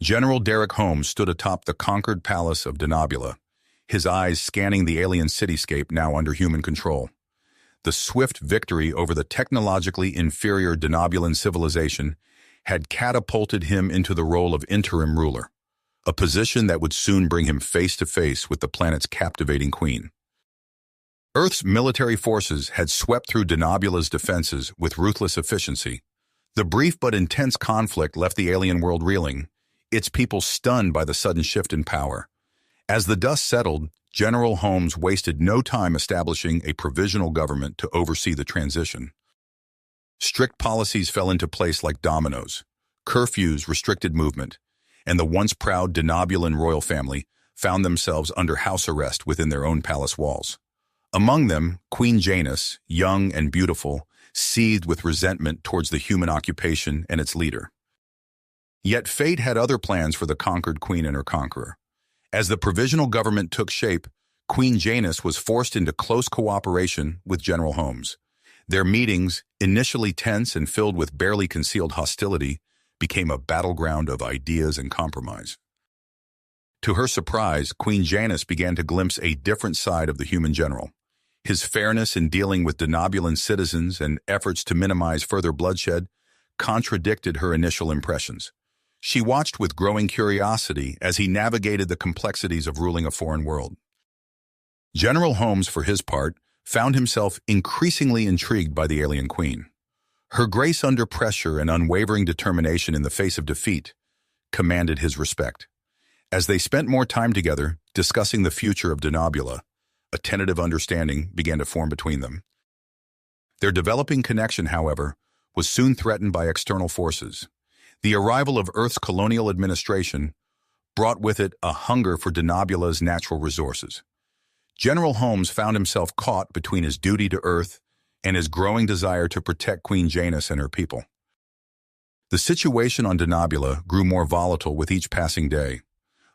General Derek Holmes stood atop the conquered palace of Denobula, his eyes scanning the alien cityscape now under human control. The swift victory over the technologically inferior Denobulan civilization had catapulted him into the role of interim ruler, a position that would soon bring him face to face with the planet's captivating queen. Earth's military forces had swept through Denobula's defenses with ruthless efficiency. The brief but intense conflict left the alien world reeling, its people stunned by the sudden shift in power. As the dust settled, General Holmes wasted no time establishing a provisional government to oversee the transition. Strict policies fell into place like dominoes. Curfews restricted movement, and the once proud Denobulan royal family found themselves under house arrest within their own palace walls. Among them, Queen Janus, young and beautiful, seethed with resentment towards the human occupation and its leader. Yet fate had other plans for the conquered queen and her conqueror. As the provisional government took shape, Queen Janus was forced into close cooperation with General Holmes. Their meetings, initially tense and filled with barely concealed hostility, became a battleground of ideas and compromise. To her surprise, Queen Janus began to glimpse a different side of the human general. His fairness in dealing with Denobulan citizens and efforts to minimize further bloodshed contradicted her initial impressions. She watched with growing curiosity as he navigated the complexities of ruling a foreign world. General Holmes, for his part, found himself increasingly intrigued by the alien queen. Her grace under pressure and unwavering determination in the face of defeat commanded his respect. As they spent more time together discussing the future of Denobula, a tentative understanding began to form between them. Their developing connection, however, was soon threatened by external forces. The arrival of Earth's colonial administration brought with it a hunger for Denobula's natural resources. General Holmes found himself caught between his duty to Earth and his growing desire to protect Queen Janus and her people. The situation on Denobula grew more volatile with each passing day.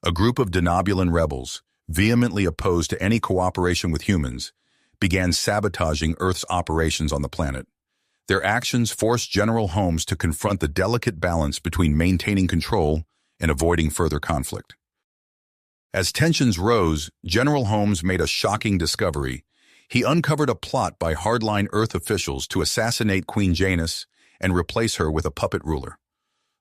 A group of Denobulan rebels, vehemently opposed to any cooperation with humans, began sabotaging Earth's operations on the planet. Their actions forced General Holmes to confront the delicate balance between maintaining control and avoiding further conflict. As tensions rose, General Holmes made a shocking discovery. He uncovered a plot by hardline Earth officials to assassinate Queen Janus and replace her with a puppet ruler.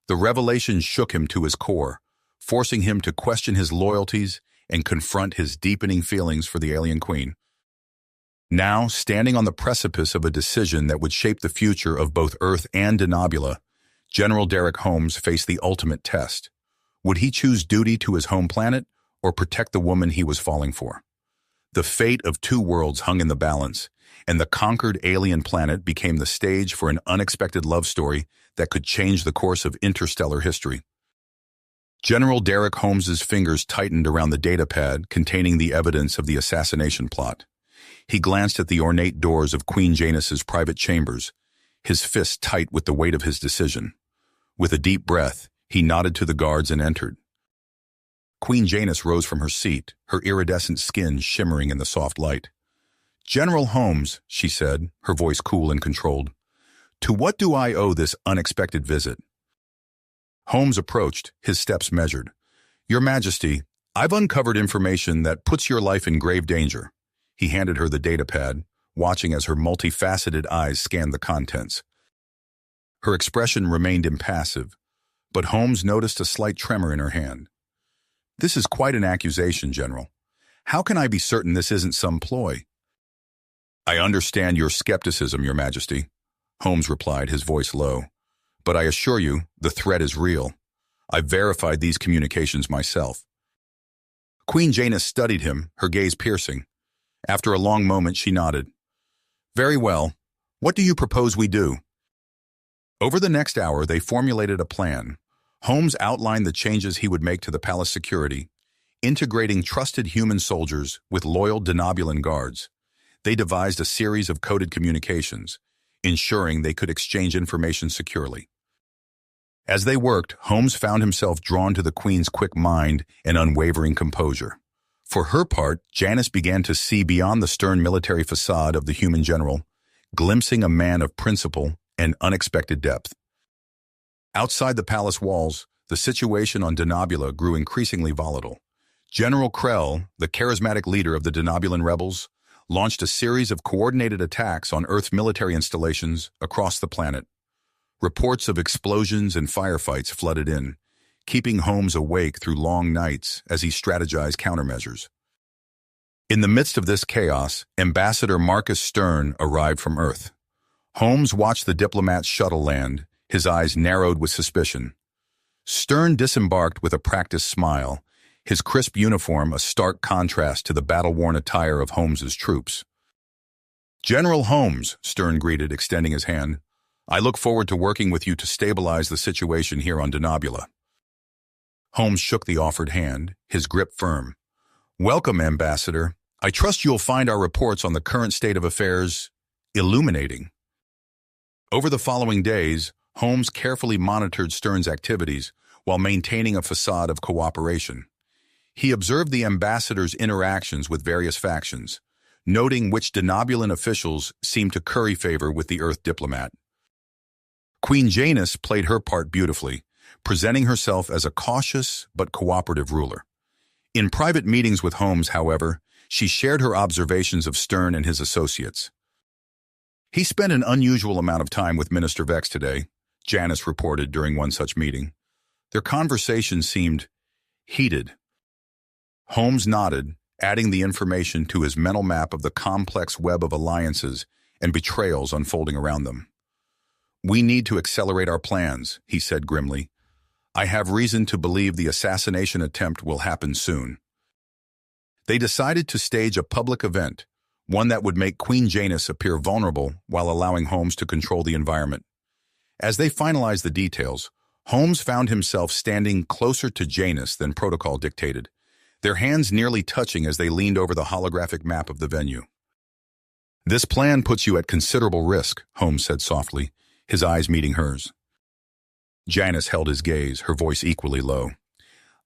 The revelation shook him to his core, forcing him to question his loyalties and confront his deepening feelings for the alien queen. Now, standing on the precipice of a decision that would shape the future of both Earth and Denobula, General Derek Holmes faced the ultimate test. Would he choose duty to his home planet or protect the woman he was falling for? The fate of two worlds hung in the balance, and the conquered alien planet became the stage for an unexpected love story that could change the course of interstellar history. General Derek Holmes's fingers tightened around the datapad containing the evidence of the assassination plot. He glanced at the ornate doors of Queen Janus's private chambers, his fists tight with the weight of his decision. With a deep breath, he nodded to the guards and entered. Queen Janus rose from her seat, her iridescent skin shimmering in the soft light. "General Holmes," she said, her voice cool and controlled, "to what do I owe this unexpected visit?" Holmes approached, his steps measured. "Your Majesty, I've uncovered information that puts your life in grave danger." He handed her the datapad, watching as her multifaceted eyes scanned the contents. Her expression remained impassive, but Holmes noticed a slight tremor in her hand. "This is quite an accusation, General. How can I be certain this isn't some ploy?" "I understand your skepticism, Your Majesty," Holmes replied, his voice low. "But I assure you, the threat is real. I've verified these communications myself." Queen Janus studied him, her gaze piercing. After a long moment, she nodded. "Very well. What do you propose we do?" Over the next hour, they formulated a plan. Holmes outlined the changes he would make to the palace security, integrating trusted human soldiers with loyal Denobulan guards. They devised a series of coded communications, ensuring they could exchange information securely. As they worked, Holmes found himself drawn to the Queen's quick mind and unwavering composure. For her part, Janus began to see beyond the stern military facade of the human general, glimpsing a man of principle and unexpected depth. Outside the palace walls, the situation on Denobula grew increasingly volatile. General Krell, the charismatic leader of the Denobulan rebels, launched a series of coordinated attacks on Earth's military installations across the planet. Reports of explosions and firefights flooded in, keeping Holmes awake through long nights as he strategized countermeasures. In the midst of this chaos, Ambassador Marcus Stern arrived from Earth. Holmes watched the diplomat's shuttle land, his eyes narrowed with suspicion. Stern disembarked with a practiced smile, his crisp uniform a stark contrast to the battle-worn attire of Holmes's troops. "General Holmes," Stern greeted, extending his hand, "I look forward to working with you to stabilize the situation here on Denobula." Holmes shook the offered hand, his grip firm. "Welcome, Ambassador. I trust you'll find our reports on the current state of affairs illuminating." Over the following days, Holmes carefully monitored Stern's activities while maintaining a facade of cooperation. He observed the ambassador's interactions with various factions, noting which Denobulan officials seemed to curry favor with the Earth diplomat. Queen Janus played her part beautifully, presenting herself as a cautious but cooperative ruler. In private meetings with Holmes, however, she shared her observations of Stern and his associates. "He spent an unusual amount of time with Minister Vex today," Janus reported during one such meeting. Their conversation seemed heated. Holmes nodded, adding the information to his mental map of the complex web of alliances and betrayals unfolding around them. "We need to accelerate our plans," he said grimly. "I have reason to believe the assassination attempt will happen soon." They decided to stage a public event, one that would make Queen Janus appear vulnerable while allowing Holmes to control the environment. As they finalized the details, Holmes found himself standing closer to Janus than protocol dictated, their hands nearly touching as they leaned over the holographic map of the venue. "This plan puts you at considerable risk," Holmes said softly, his eyes meeting hers. Janus held his gaze, her voice equally low.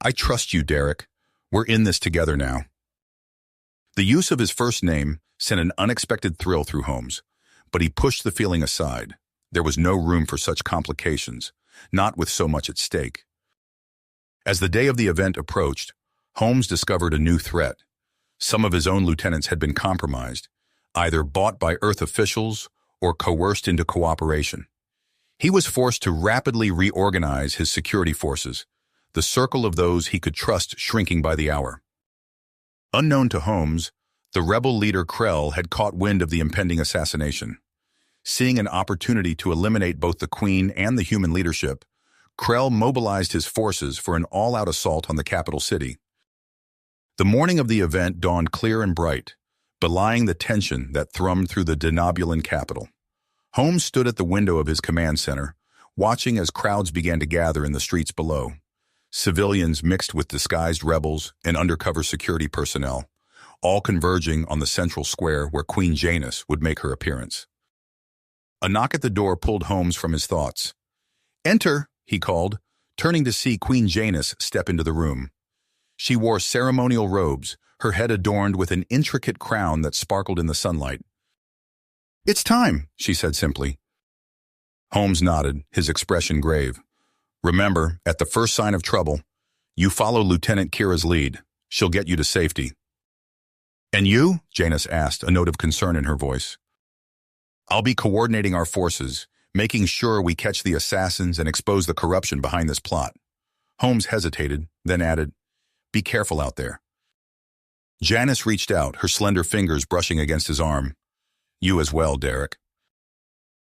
"I trust you, Derek. We're in this together now." The use of his first name sent an unexpected thrill through Holmes, but he pushed the feeling aside. There was no room for such complications, not with so much at stake. As the day of the event approached, Holmes discovered a new threat. Some of his own lieutenants had been compromised, either bought by Earth officials or coerced into cooperation. He was forced to rapidly reorganize his security forces, the circle of those he could trust shrinking by the hour. Unknown to Holmes, the rebel leader Krell had caught wind of the impending assassination. Seeing an opportunity to eliminate both the Queen and the human leadership, Krell mobilized his forces for an all-out assault on the capital city. The morning of the event dawned clear and bright, belying the tension that thrummed through the Denobulan capital. Holmes stood at the window of his command center, watching as crowds began to gather in the streets below. Civilians mixed with disguised rebels and undercover security personnel, all converging on the central square where Queen Janus would make her appearance. A knock at the door pulled Holmes from his thoughts. "Enter," he called, turning to see Queen Janus step into the room. She wore ceremonial robes, her head adorned with an intricate crown that sparkled in the sunlight. "It's time," she said simply. Holmes nodded, his expression grave. "Remember, at the first sign of trouble, you follow Lieutenant Kira's lead. She'll get you to safety." "And you?" Janus asked, a note of concern in her voice. "I'll be coordinating our forces, making sure we catch the assassins and expose the corruption behind this plot." Holmes hesitated, then added, "Be careful out there." Janus reached out, her slender fingers brushing against his arm. "You as well, Derek."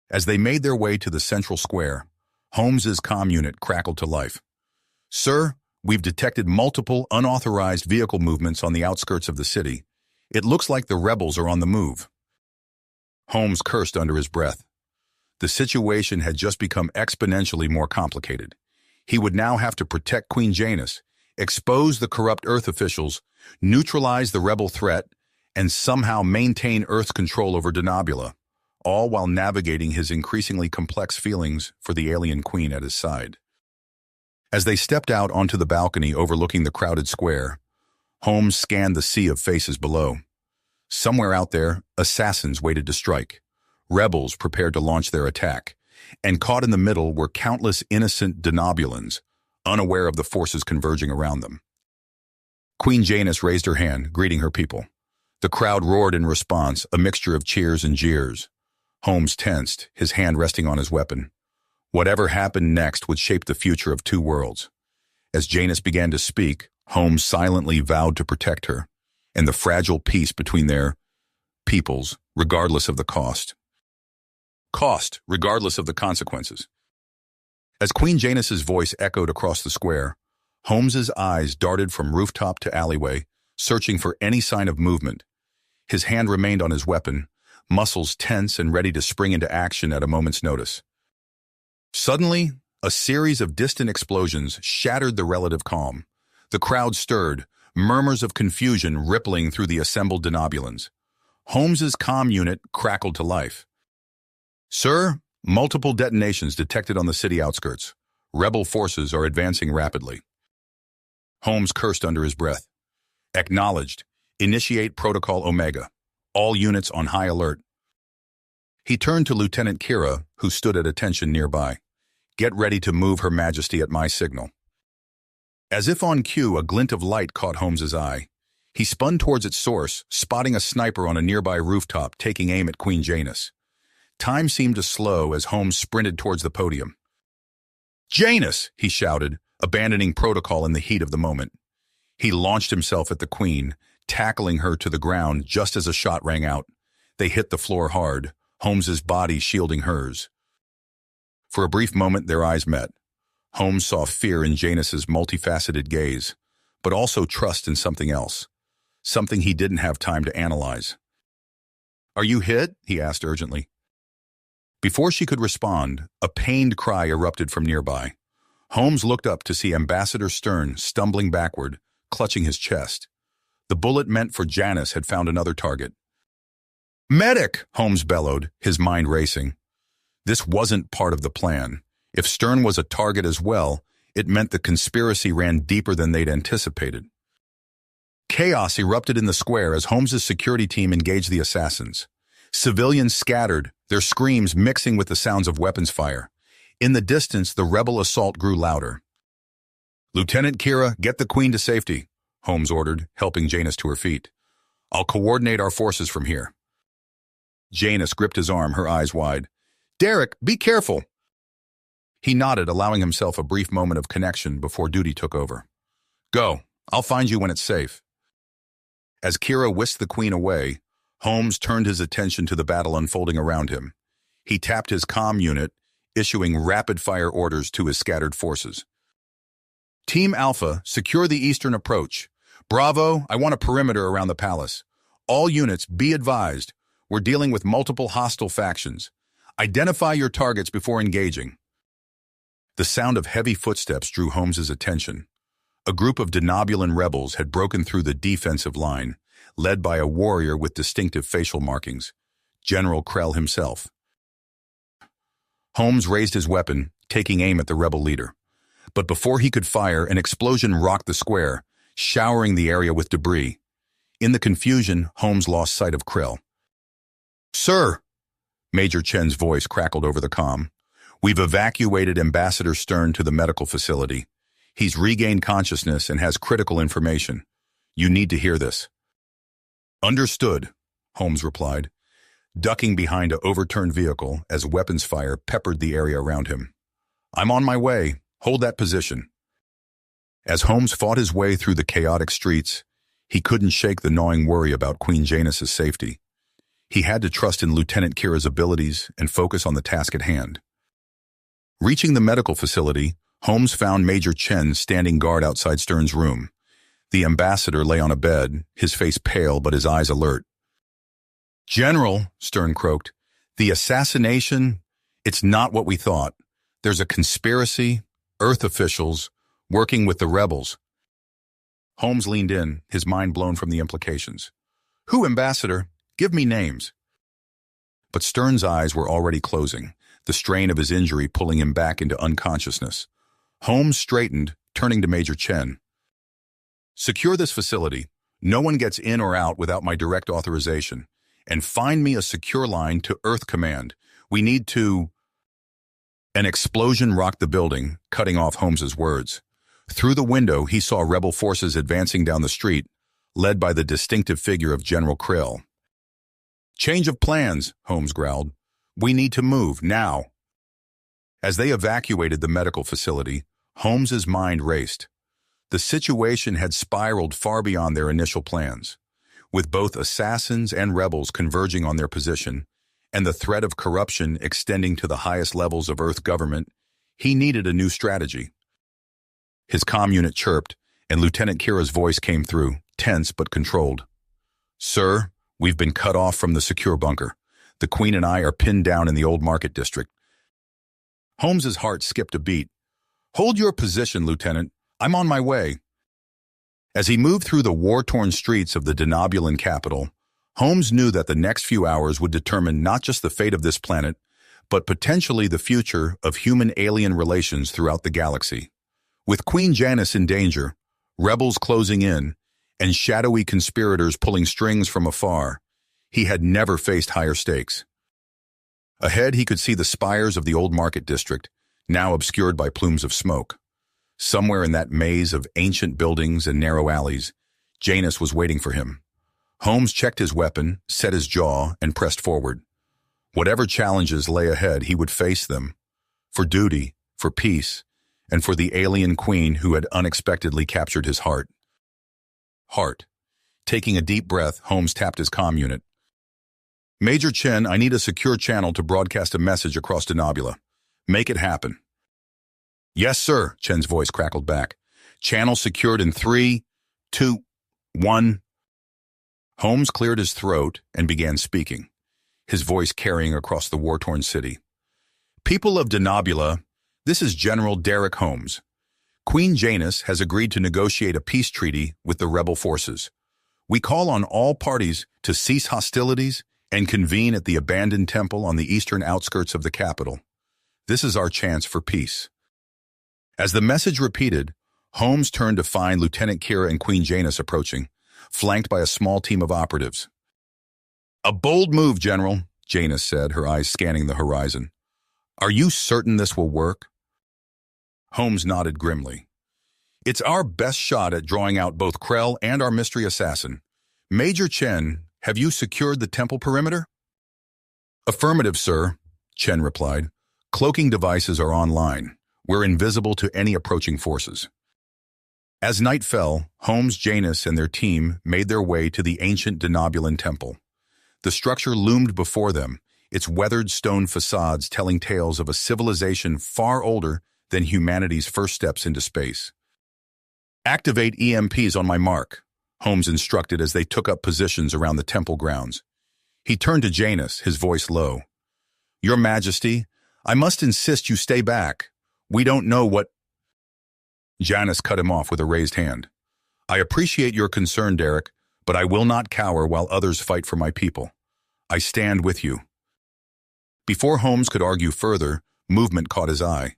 As they made their way to the central square, Holmes's comm unit crackled to life. "Sir, we've detected multiple unauthorized vehicle movements on the outskirts of the city. It looks like the rebels are on the move." Holmes cursed under his breath. The situation had just become exponentially more complicated. He would now have to protect Queen Janus, expose the corrupt Earth officials, neutralize the rebel threat, and somehow maintain Earth's control over Denobula, all while navigating his increasingly complex feelings for the alien queen at his side. As they stepped out onto the balcony overlooking the crowded square, Holmes scanned the sea of faces below. Somewhere out there, assassins waited to strike, rebels prepared to launch their attack, and caught in the middle were countless innocent Denobulans, unaware of the forces converging around them. Queen Janus raised her hand, greeting her people. The crowd roared in response, a mixture of cheers and jeers. Holmes tensed, his hand resting on his weapon. Whatever happened next would shape the future of two worlds. As Janus began to speak, Holmes silently vowed to protect her and the fragile peace between their peoples, regardless of the cost. Cost, regardless of the consequences. As Queen Janus's voice echoed across the square, Holmes's eyes darted from rooftop to alleyway, searching for any sign of movement. His hand remained on his weapon, muscles tense and ready to spring into action at a moment's notice. Suddenly, a series of distant explosions shattered the relative calm. The crowd stirred, murmurs of confusion rippling through the assembled Denobulans. Holmes's comm unit crackled to life. "Sir, multiple detonations detected on the city outskirts. Rebel forces are advancing rapidly." Holmes cursed under his breath. "Acknowledged. Initiate Protocol Omega. All units on high alert." He turned to Lieutenant Kira, who stood at attention nearby. "Get ready to move Her Majesty at my signal." As if on cue, a glint of light caught Holmes's eye. He spun towards its source, spotting a sniper on a nearby rooftop taking aim at Queen Janus. Time seemed to slow as Holmes sprinted towards the podium. "Janus!" he shouted, abandoning protocol in the heat of the moment. He launched himself at the Queen, tackling her to the ground just as a shot rang out. They hit the floor hard, Holmes's body shielding hers. For a brief moment, their eyes met. Holmes saw fear in Janus's multifaceted gaze, but also trust in something else, something he didn't have time to analyze. "Are you hit?" he asked urgently. Before she could respond, a pained cry erupted from nearby. Holmes looked up to see Ambassador Stern stumbling backward, clutching his chest. The bullet meant for Janus had found another target. "Medic!" Holmes bellowed, his mind racing. This wasn't part of the plan. If Stern was a target as well, it meant the conspiracy ran deeper than they'd anticipated. Chaos erupted in the square as Holmes's security team engaged the assassins. Civilians scattered, their screams mixing with the sounds of weapons fire. In the distance, the rebel assault grew louder. "Lieutenant Kira, get the Queen to safety," Holmes ordered, helping Janus to her feet. "I'll coordinate our forces from here." Janus gripped his arm, her eyes wide. "Derek, be careful!" He nodded, allowing himself a brief moment of connection before duty took over. "Go. I'll find you when it's safe." As Kira whisked the Queen away, Holmes turned his attention to the battle unfolding around him. He tapped his comm unit, issuing rapid-fire orders to his scattered forces. "Team Alpha, secure the eastern approach. Bravo, I want a perimeter around the palace. All units, be advised. We're dealing with multiple hostile factions. Identify your targets before engaging." The sound of heavy footsteps drew Holmes's attention. A group of Denobulan rebels had broken through the defensive line, led by a warrior with distinctive facial markings, General Krell himself. Holmes raised his weapon, taking aim at the rebel leader. But before he could fire, an explosion rocked the square, showering the area with debris. In the confusion, Holmes lost sight of Krell. "Sir!" Major Chen's voice crackled over the comm. "We've evacuated Ambassador Stern to the medical facility. He's regained consciousness and has critical information. You need to hear this." "Understood," Holmes replied, ducking behind an overturned vehicle as weapons fire peppered the area around him. "I'm on my way. Hold that position." As Holmes fought his way through the chaotic streets, he couldn't shake the gnawing worry about Queen Janus's safety. He had to trust in Lieutenant Kira's abilities and focus on the task at hand. Reaching the medical facility, Holmes found Major Chen standing guard outside Stern's room. The ambassador lay on a bed, his face pale but his eyes alert. "General," Stern croaked, "the assassination, it's not what we thought. There's a conspiracy, Earth officials, working with the rebels." Holmes leaned in, his mind blown from the implications. "Who, Ambassador? Give me names." But Stern's eyes were already closing, the strain of his injury pulling him back into unconsciousness. Holmes straightened, turning to Major Chen. "Secure this facility. No one gets in or out without my direct authorization. And find me a secure line to Earth Command. We need to—" An explosion rocked the building, cutting off Holmes's words. Through the window, he saw rebel forces advancing down the street, led by the distinctive figure of General Krill. "Change of plans," Holmes growled. "We need to move, now." As they evacuated the medical facility, Holmes's mind raced. The situation had spiraled far beyond their initial plans. With both assassins and rebels converging on their position, and the threat of corruption extending to the highest levels of Earth government, he needed a new strategy. His comm unit chirped, and Lieutenant Kira's voice came through, tense but controlled. "Sir, we've been cut off from the secure bunker. The Queen and I are pinned down in the Old Market District." Holmes's heart skipped a beat. "Hold your position, Lieutenant. I'm on my way." As he moved through the war-torn streets of the Denobulan capital, Holmes knew that the next few hours would determine not just the fate of this planet, but potentially the future of human-alien relations throughout the galaxy. With Queen Janice in danger, rebels closing in, and shadowy conspirators pulling strings from afar, he had never faced higher stakes. Ahead, he could see the spires of the Old Market District, now obscured by plumes of smoke. Somewhere in that maze of ancient buildings and narrow alleys, Janice was waiting for him. Holmes checked his weapon, set his jaw, and pressed forward. Whatever challenges lay ahead, he would face them. For duty, for peace, and for the alien queen who had unexpectedly captured his heart. Taking a deep breath, Holmes tapped his comm unit. "Major Chen, I need a secure channel to broadcast a message across Denobula. Make it happen." "Yes, sir," Chen's voice crackled back. "Channel secured in 3, 2, 1. Holmes cleared his throat and began speaking, his voice carrying across the war-torn city. "People of Denobula, this is General Derek Holmes. Queen Janice has agreed to negotiate a peace treaty with the rebel forces. We call on all parties to cease hostilities and convene at the abandoned temple on the eastern outskirts of the capital. This is our chance for peace." As the message repeated, Holmes turned to find Lieutenant Kira and Queen Janice approaching, flanked by a small team of operatives. "A bold move, General," Janice said, her eyes scanning the horizon. "Are you certain this will work?" Holmes nodded grimly. "It's our best shot at drawing out both Krell and our mystery assassin. Major Chen, have you secured the temple perimeter?" "Affirmative, sir," Chen replied. "Cloaking devices are online. We're invisible to any approaching forces." As night fell, Holmes, Janice, and their team made their way to the ancient Denobulan temple. The structure loomed before them, its weathered stone facades telling tales of a civilization far older than humanity's first steps into space. "Activate EMPs on my mark," Holmes instructed as they took up positions around the temple grounds. He turned to Janice, his voice low. "Your Majesty, I must insist you stay back. We don't know what—" Janice cut him off with a raised hand. "I appreciate your concern, Derek, but I will not cower while others fight for my people. I stand with you." Before Holmes could argue further, movement caught his eye.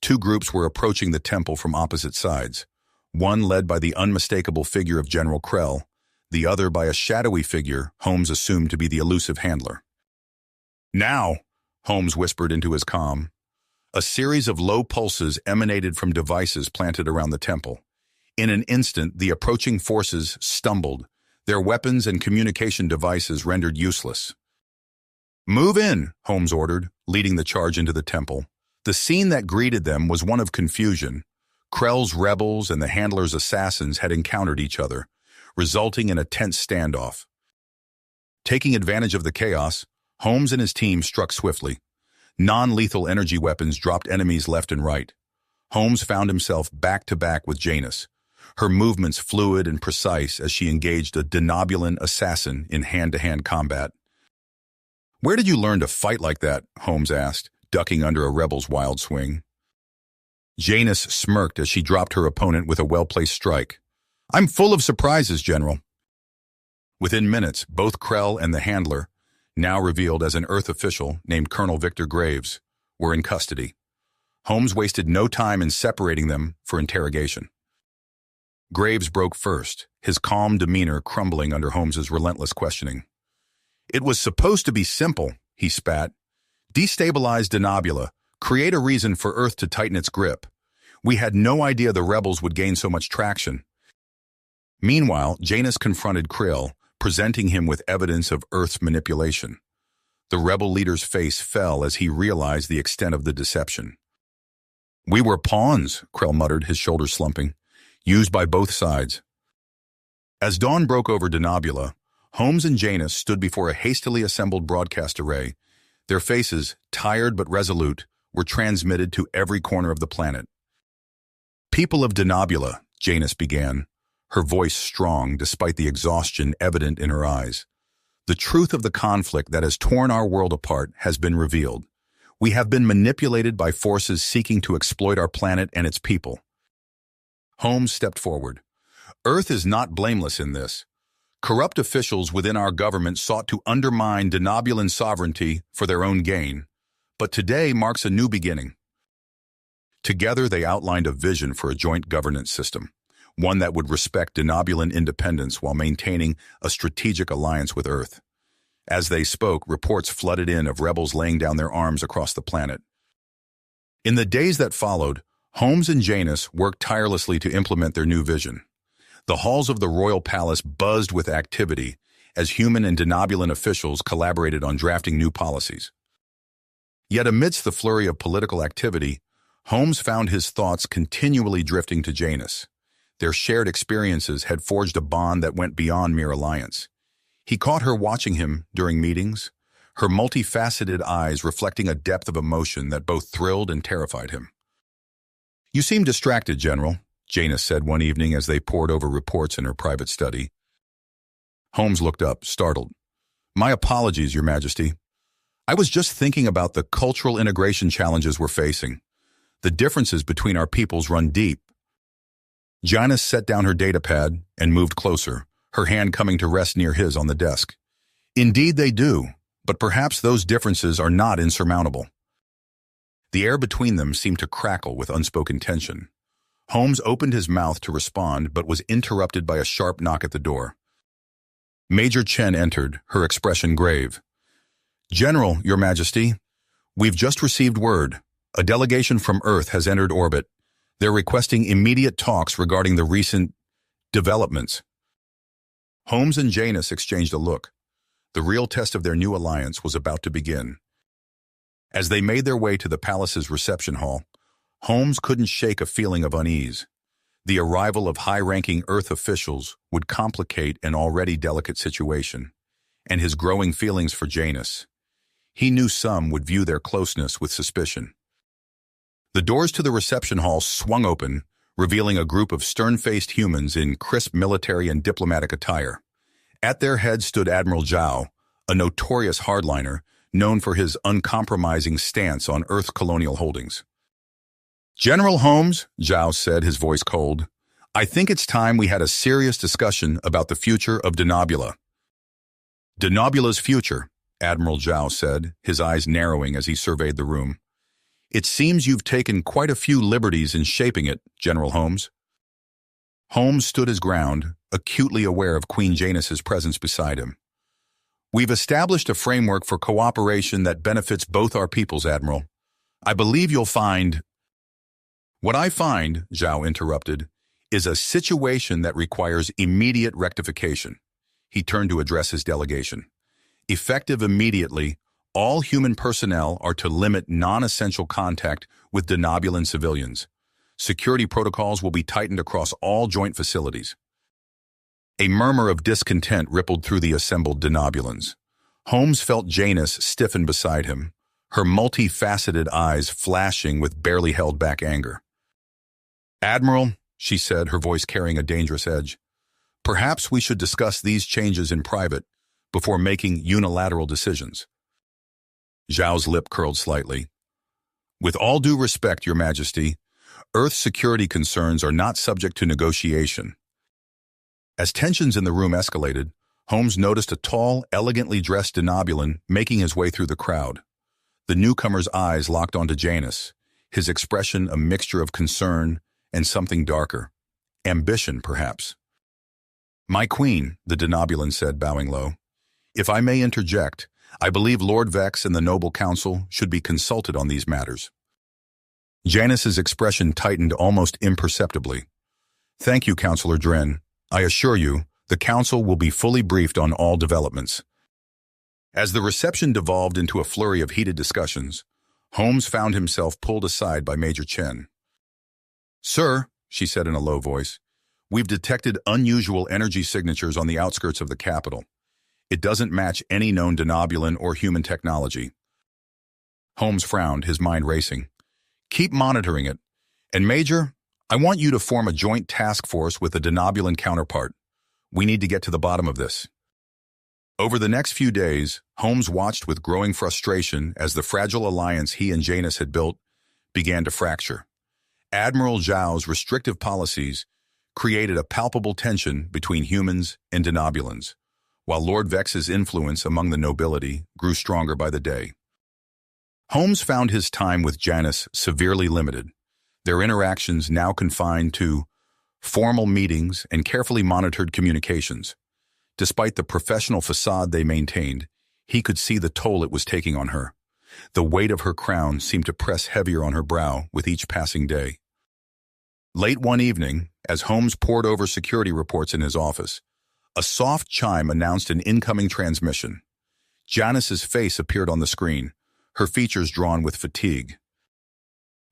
Two groups were approaching the temple from opposite sides, one led by the unmistakable figure of General Krell, the other by a shadowy figure Holmes assumed to be the elusive handler. "Now," Holmes whispered into his comm. A series of low pulses emanated from devices planted around the temple. In an instant, the approaching forces stumbled, their weapons and communication devices rendered useless. "Move in," Holmes ordered, leading the charge into the temple. The scene that greeted them was one of confusion. Krell's rebels and the handler's assassins had encountered each other, resulting in a tense standoff. Taking advantage of the chaos, Holmes and his team struck swiftly. Non-lethal energy weapons dropped enemies left and right. Holmes found himself back-to-back with Janice, her movements fluid and precise as she engaged a Denobulan assassin in hand-to-hand combat. "Where did you learn to fight like that?" Holmes asked, ducking under a rebel's wild swing. Janice smirked as she dropped her opponent with a well-placed strike. "I'm full of surprises, General." Within minutes, both Krell and the handler, now revealed as an Earth official named Colonel Victor Graves, were in custody. Holmes wasted no time in separating them for interrogation. Graves broke first, his calm demeanor crumbling under Holmes's relentless questioning. "It was supposed to be simple," he spat. "Destabilize Denobula, create a reason for Earth to tighten its grip. We had no idea the rebels would gain so much traction. Meanwhile, Janus confronted Krill, presenting him with evidence of Earth's manipulation. The rebel leader's face fell as he realized the extent of the deception. "We were pawns," Krill muttered, his shoulders slumping, "used by both sides." As dawn broke over Denobula, Holmes and Janus stood before a hastily assembled broadcast array. Their faces, tired but resolute, were transmitted to every corner of the planet. "People of Denobula," Janus began, her voice strong despite the exhaustion evident in her eyes. "The truth of the conflict that has torn our world apart has been revealed. We have been manipulated by forces seeking to exploit our planet and its people." Holmes stepped forward. "Earth is not blameless in this. Corrupt officials within our government sought to undermine Denobulan sovereignty for their own gain, but today marks a new beginning." Together they outlined a vision for a joint governance system, one that would respect Denobulan independence while maintaining a strategic alliance with Earth. As they spoke, reports flooded in of rebels laying down their arms across the planet. In the days that followed, Holmes and Janus worked tirelessly to implement their new vision. The halls of the royal palace buzzed with activity as human and Denobulan officials collaborated on drafting new policies. Yet amidst the flurry of political activity, Holmes found his thoughts continually drifting to Janus. Their shared experiences had forged a bond that went beyond mere alliance. He caught her watching him during meetings, her multifaceted eyes reflecting a depth of emotion that both thrilled and terrified him. "You seem distracted, General," Janus said one evening as they pored over reports in her private study. Holmes looked up, startled. "My apologies, Your Majesty. I was just thinking about the cultural integration challenges we're facing. The differences between our peoples run deep." Janus set down her datapad and moved closer, her hand coming to rest near his on the desk. "Indeed they do, but perhaps those differences are not insurmountable." The air between them seemed to crackle with unspoken tension. Holmes opened his mouth to respond, but was interrupted by a sharp knock at the door. Major Chen entered, her expression grave. "General, Your Majesty, we've just received word. A delegation from Earth has entered orbit. They're requesting immediate talks regarding the recent developments." Holmes and Janus exchanged a look. The real test of their new alliance was about to begin. As they made their way to the palace's reception hall, Holmes couldn't shake a feeling of unease. The arrival of high-ranking Earth officials would complicate an already delicate situation, and his growing feelings for Janus. He knew some would view their closeness with suspicion. The doors to the reception hall swung open, revealing a group of stern-faced humans in crisp military and diplomatic attire. At their head stood Admiral Zhao, a notorious hardliner known for his uncompromising stance on Earth's colonial holdings. "General Holmes," Zhao said, his voice cold, "I think it's time we had a serious discussion about the future of Denobula." "Denobula's future," Admiral Zhao said, his eyes narrowing as he surveyed the room. "It seems you've taken quite a few liberties in shaping it, General Holmes." Holmes stood his ground, acutely aware of Queen Janus's presence beside him. "We've established a framework for cooperation that benefits both our peoples, Admiral. I believe you'll find—" "What I find," Zhao interrupted, "is a situation that requires immediate rectification." He turned to address his delegation. "Effective immediately, all human personnel are to limit non-essential contact with Denobulan civilians. Security protocols will be tightened across all joint facilities." A murmur of discontent rippled through the assembled Denobulans. Holmes felt Janus stiffen beside him, her multifaceted eyes flashing with barely held back anger. "Admiral," she said, her voice carrying a dangerous edge, "perhaps we should discuss these changes in private before making unilateral decisions." Zhao's lip curled slightly. "With all due respect, Your Majesty, Earth's security concerns are not subject to negotiation." As tensions in the room escalated, Holmes noticed a tall, elegantly dressed Denobulan making his way through the crowd. The newcomer's eyes locked onto Janus, his expression a mixture of concern and something darker. Ambition, perhaps. "My queen," the Denobulan said, bowing low. "If I may interject, I believe Lord Vex and the Noble Council should be consulted on these matters." Janice's expression tightened almost imperceptibly. "Thank you, Counselor Dren. I assure you, the Council will be fully briefed on all developments." As the reception devolved into a flurry of heated discussions, Holmes found himself pulled aside by Major Chen. "Sir," she said in a low voice, "we've detected unusual energy signatures on the outskirts of the capital. It doesn't match any known Denobulan or human technology." Holmes frowned, his mind racing. "Keep monitoring it. And Major, I want you to form a joint task force with the Denobulan counterpart. We need to get to the bottom of this." Over the next few days, Holmes watched with growing frustration as the fragile alliance he and Janus had built began to fracture. Admiral Zhao's restrictive policies created a palpable tension between humans and Denobulans, while Lord Vex's influence among the nobility grew stronger by the day. Holmes found his time with Janus severely limited, their interactions now confined to formal meetings and carefully monitored communications. Despite the professional facade they maintained, he could see the toll it was taking on her. The weight of her crown seemed to press heavier on her brow with each passing day. Late one evening, as Holmes pored over security reports in his office, a soft chime announced an incoming transmission. Janice's face appeared on the screen, her features drawn with fatigue.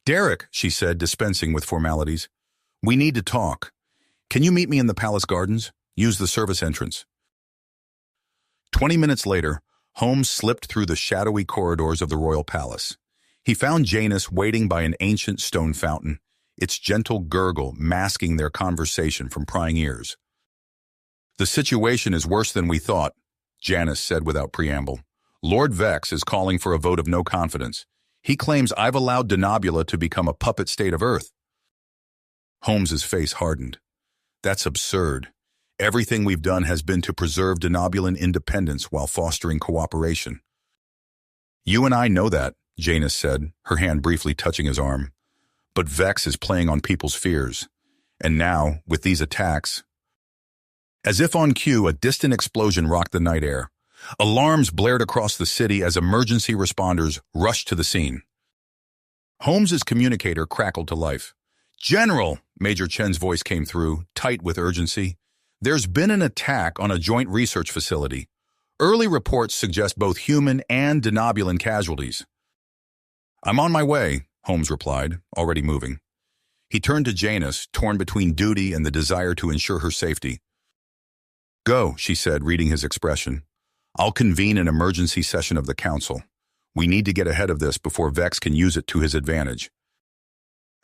"Derek," she said, dispensing with formalities, "we need to talk. Can you meet me in the palace gardens? Use the service entrance." 20 minutes later, Holmes slipped through the shadowy corridors of the royal palace. He found Janus waiting by an ancient stone fountain, its gentle gurgle masking their conversation from prying ears. "The situation is worse than we thought," Janus said without preamble. "Lord Vex is calling for a vote of no confidence. He claims I've allowed Denobula to become a puppet state of Earth." Holmes's face hardened. "That's absurd. Everything we've done has been to preserve Denobulan independence while fostering cooperation." "You and I know that," Janus said, her hand briefly touching his arm. "But Vex is playing on people's fears. And now, with these attacks..." As if on cue, a distant explosion rocked the night air. Alarms blared across the city as emergency responders rushed to the scene. Holmes's communicator crackled to life. "General," Major Chen's voice came through, tight with urgency, "there's been an attack on a joint research facility. Early reports suggest both human and Denobulan casualties." "I'm on my way," Holmes replied, already moving. He turned to Janus, torn between duty and the desire to ensure her safety. "Go," she said, reading his expression. "I'll convene an emergency session of the Council. We need to get ahead of this before Vex can use it to his advantage."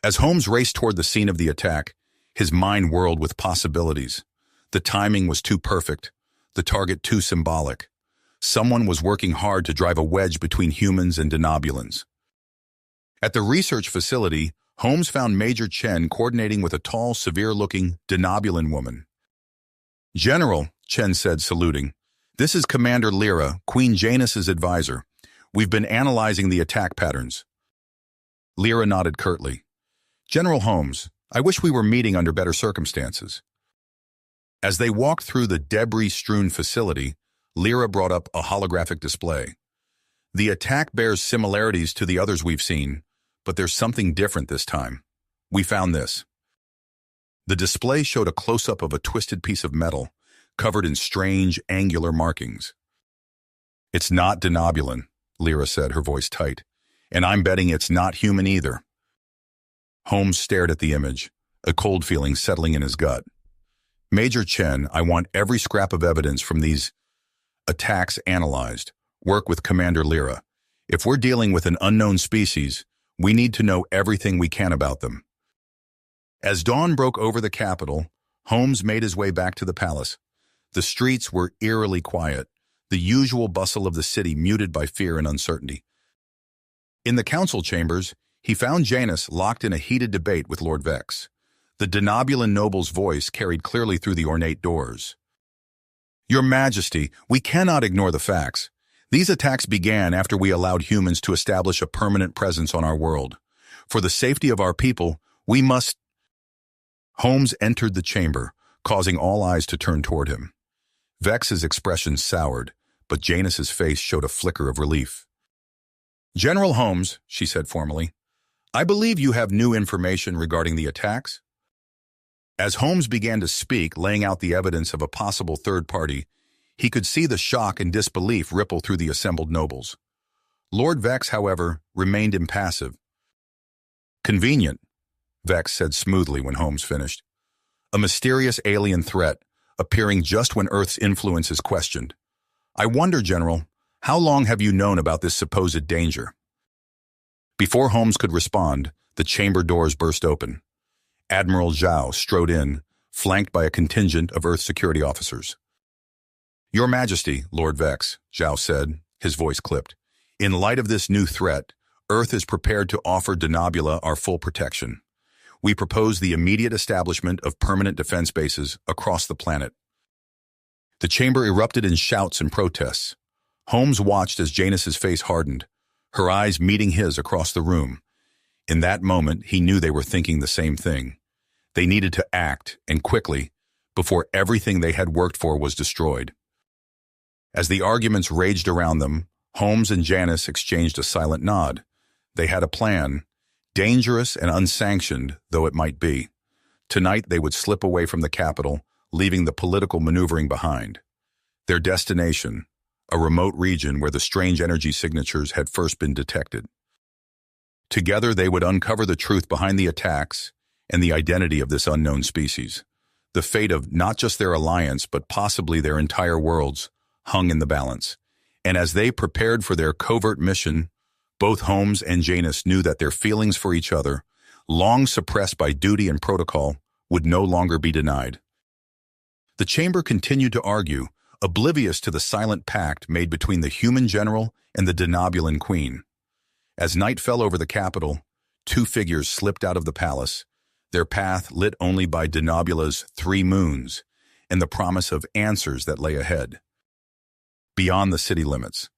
As Holmes raced toward the scene of the attack, his mind whirled with possibilities. The timing was too perfect, the target too symbolic. Someone was working hard to drive a wedge between humans and Denobulans. At the research facility, Holmes found Major Chen coordinating with a tall, severe-looking Denobulan woman. "General," Chen said, saluting, "this is Commander Lyra, Queen Janus's advisor. We've been analyzing the attack patterns." Lyra nodded curtly. "General Holmes, I wish we were meeting under better circumstances." As they walked through the debris-strewn facility, Lyra brought up a holographic display. "The attack bears similarities to the others we've seen, but there's something different this time. We found this." The display showed a close-up of a twisted piece of metal, covered in strange, angular markings. "It's not Denobulan," Lyra said, her voice tight. "And I'm betting it's not human either." Holmes stared at the image, a cold feeling settling in his gut. "Major Chen, I want every scrap of evidence from these attacks analyzed. Work with Commander Lyra. If we're dealing with an unknown species, we need to know everything we can about them." As dawn broke over the capital, Holmes made his way back to the palace. The streets were eerily quiet, the usual bustle of the city muted by fear and uncertainty. In the council chambers, he found Janus locked in a heated debate with Lord Vex. The Denobulan noble's voice carried clearly through the ornate doors. "Your Majesty, we cannot ignore the facts. These attacks began after we allowed humans to establish a permanent presence on our world. For the safety of our people, we must..." Holmes entered the chamber, causing all eyes to turn toward him. Vex's expression soured, but Janus's face showed a flicker of relief. "General Holmes," she said formally, I believe you have new information regarding the attacks? As Holmes began to speak, laying out the evidence of a possible third party, he could see the shock and disbelief ripple through the assembled nobles. Lord Vex, however, remained impassive. Convenient, Vex said smoothly when Holmes finished. A mysterious alien threat, appearing just when Earth's influence is questioned. I wonder, General, how long have you known about this supposed danger? Before Holmes could respond, the chamber doors burst open. Admiral Zhao strode in, flanked by a contingent of Earth security officers. Your Majesty, Lord Vex, Zhao said, his voice clipped. In light of this new threat, Earth is prepared to offer Denobula our full protection. We propose the immediate establishment of permanent defense bases across the planet. The chamber erupted in shouts and protests. Holmes watched as Janus's face hardened, her eyes meeting his across the room. In that moment, he knew they were thinking the same thing. They needed to act, and quickly, before everything they had worked for was destroyed. As the arguments raged around them, Holmes and Janus exchanged a silent nod. They had a plan, dangerous and unsanctioned though it might be. Tonight they would slip away from the capital, leaving the political maneuvering behind. Their destination, a remote region where the strange energy signatures had first been detected. Together they would uncover the truth behind the attacks and the identity of this unknown species. The fate of not just their alliance, but possibly their entire worlds, hung in the balance. And as they prepared for their covert mission, both Holmes and Janus knew that their feelings for each other, long suppressed by duty and protocol, would no longer be denied. The chamber continued to argue, oblivious to the silent pact made between the human general and the Denobulan queen. As night fell over the capital, two figures slipped out of the palace, their path lit only by Denobula's 3 moons and the promise of answers that lay ahead. Beyond the city limits.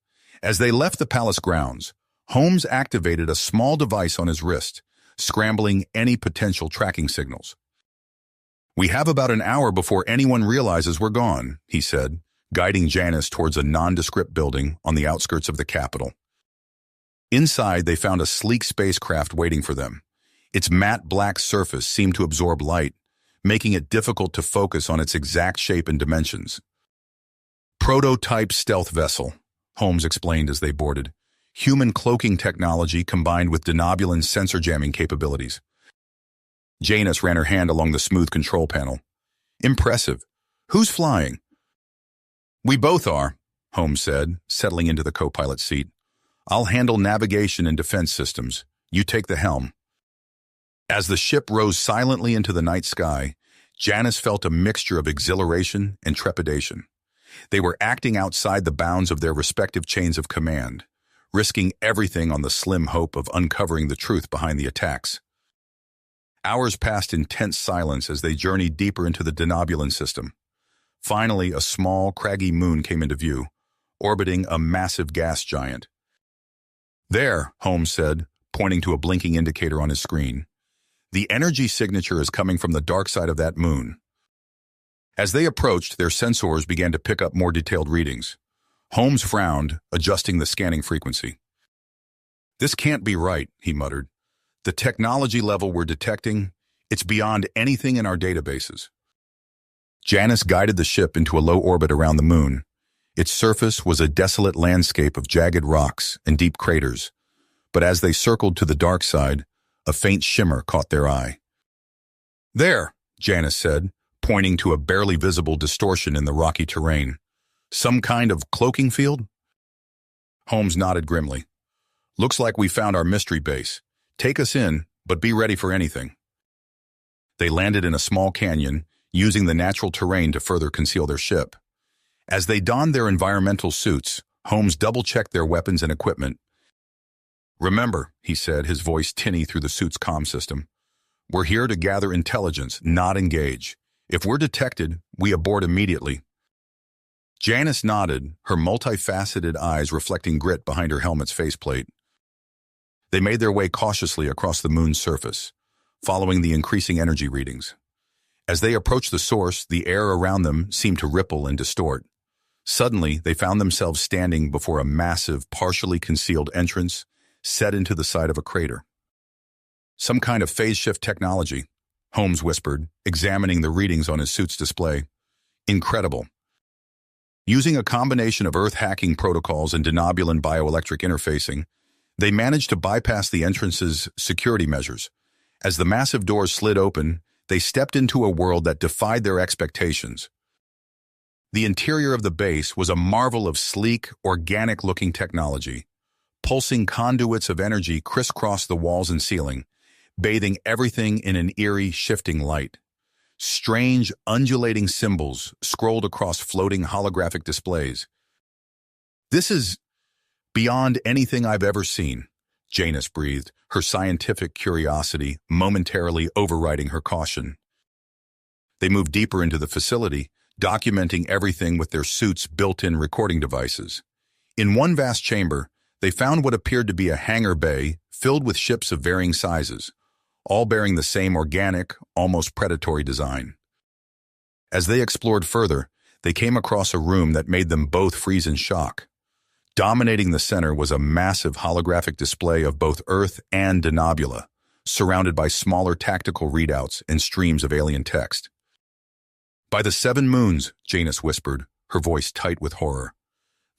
As they left the palace grounds, Holmes activated a small device on his wrist, scrambling any potential tracking signals. We have about an hour before anyone realizes we're gone, he said, guiding Janus towards a nondescript building on the outskirts of the capital. Inside, they found a sleek spacecraft waiting for them. Its matte black surface seemed to absorb light, making it difficult to focus on its exact shape and dimensions. Prototype stealth vessel, Holmes explained as they boarded. Human cloaking technology combined with Denobulan sensor jamming capabilities. Janus ran her hand along the smooth control panel. Impressive. Who's flying? We both are, Holmes said, settling into the co-pilot seat. I'll handle navigation and defense systems. You take the helm. As the ship rose silently into the night sky, Janus felt a mixture of exhilaration and trepidation. They were acting outside the bounds of their respective chains of command, risking everything on the slim hope of uncovering the truth behind the attacks. Hours passed in tense silence as they journeyed deeper into the Denobulan system. Finally, a small, craggy moon came into view, orbiting a massive gas giant. There, Holmes said, pointing to a blinking indicator on his screen. The energy signature is coming from the dark side of that moon. As they approached, their sensors began to pick up more detailed readings. Holmes frowned, adjusting the scanning frequency. This can't be right, he muttered. The technology level we're detecting, it's beyond anything in our databases. Janus guided the ship into a low orbit around the moon. Its surface was a desolate landscape of jagged rocks and deep craters, but as they circled to the dark side, a faint shimmer caught their eye. There, Janus said, pointing to a barely visible distortion in the rocky terrain. Some kind of cloaking field? Holmes nodded grimly. Looks like we found our mystery base. Take us in, but be ready for anything. They landed in a small canyon, using the natural terrain to further conceal their ship. As they donned their environmental suits, Holmes double-checked their weapons and equipment. Remember, he said, his voice tinny through the suit's comm system, we're here to gather intelligence, not engage. If we're detected, we abort immediately. Janus nodded, her multifaceted eyes reflecting grit behind her helmet's faceplate. They made their way cautiously across the moon's surface, following the increasing energy readings. As they approached the source, the air around them seemed to ripple and distort. Suddenly, they found themselves standing before a massive, partially concealed entrance set into the side of a crater. Some kind of phase shift technology, Holmes whispered, examining the readings on his suit's display. Incredible. Using a combination of Earth hacking protocols and Denobulan bioelectric interfacing, they managed to bypass the entrance's security measures. As the massive doors slid open, they stepped into a world that defied their expectations. The interior of the base was a marvel of sleek, organic-looking technology. Pulsing conduits of energy crisscrossed the walls and ceiling, bathing everything in an eerie, shifting light. Strange, undulating symbols scrolled across floating holographic displays. "This is beyond anything I've ever seen," Janus breathed, her scientific curiosity momentarily overriding her caution. They moved deeper into the facility, documenting everything with their suits' built-in recording devices. In one vast chamber, they found what appeared to be a hangar bay filled with ships of varying sizes, all bearing the same organic, almost predatory design. As they explored further, they came across a room that made them both freeze in shock. Dominating the center was a massive holographic display of both Earth and Denobula, surrounded by smaller tactical readouts and streams of alien text. "By the 7 moons," Janus whispered, her voice tight with horror.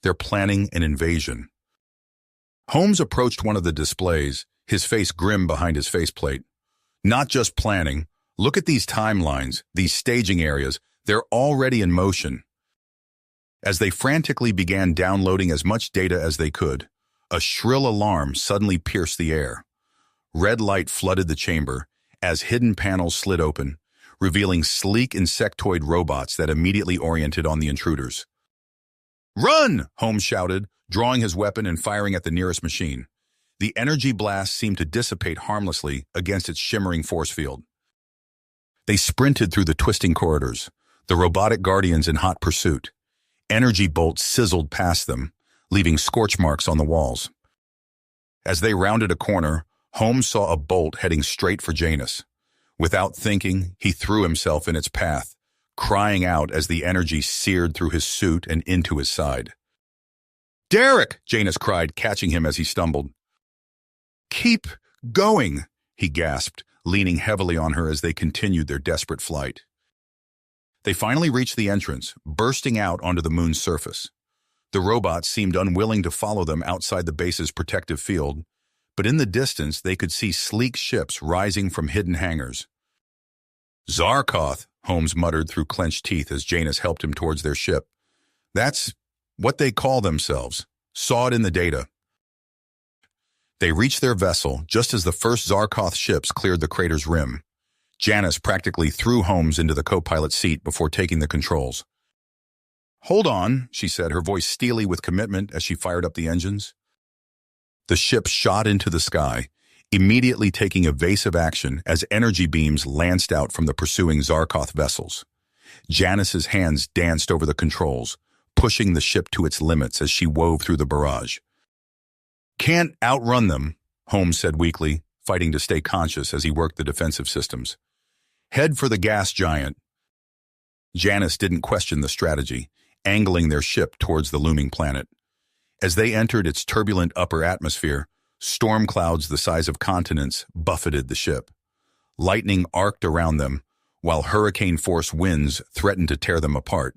"They're planning an invasion." Holmes approached one of the displays, his face grim behind his faceplate. "Not just planning. Look at these timelines, these staging areas. They're already in motion." As they frantically began downloading as much data as they could, a shrill alarm suddenly pierced the air. Red light flooded the chamber as hidden panels slid open, revealing sleek insectoid robots that immediately oriented on the intruders. "Run!" Holmes shouted, drawing his weapon and firing at the nearest machine. The energy blast seemed to dissipate harmlessly against its shimmering force field. They sprinted through the twisting corridors, the robotic guardians in hot pursuit. Energy bolts sizzled past them, leaving scorch marks on the walls. As they rounded a corner, Holmes saw a bolt heading straight for Janus. Without thinking, he threw himself in its path, crying out as the energy seared through his suit and into his side. "Derek!" Janus cried, catching him as he stumbled. "Keep going," he gasped, leaning heavily on her as they continued their desperate flight. They finally reached the entrance, bursting out onto the moon's surface. The robots seemed unwilling to follow them outside the base's protective field, but in the distance they could see sleek ships rising from hidden hangars. "Zarkoth," Holmes muttered through clenched teeth as Janus helped him towards their ship. "That's what they call themselves. Saw it in the data." They reached their vessel just as the first Zarkoth ships cleared the crater's rim. Janus practically threw Holmes into the co-pilot seat before taking the controls. "Hold on," she said, her voice steely with commitment as she fired up the engines. The ship shot into the sky, immediately taking evasive action as energy beams lanced out from the pursuing Zarkoth vessels. Janus's hands danced over the controls, pushing the ship to its limits as she wove through the barrage. "Can't outrun them," Holmes said weakly, fighting to stay conscious as he worked the defensive systems. "Head for the gas giant." Janus didn't question the strategy, angling their ship towards the looming planet. As they entered its turbulent upper atmosphere, storm clouds the size of continents buffeted the ship. Lightning arced around them, while hurricane-force winds threatened to tear them apart.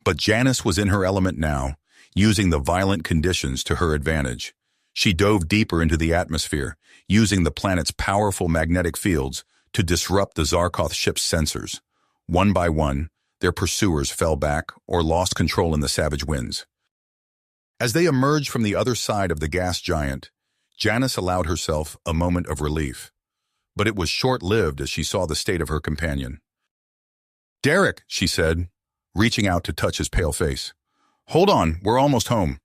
But Janus was in her element now, using the violent conditions to her advantage. She dove deeper into the atmosphere, using the planet's powerful magnetic fields to disrupt the Zarkoth ship's sensors. One by one, their pursuers fell back or lost control in the savage winds. As they emerged from the other side of the gas giant, Janus allowed herself a moment of relief. But it was short-lived as she saw the state of her companion. "Derek," she said, reaching out to touch his pale face. "Hold on, we're almost home."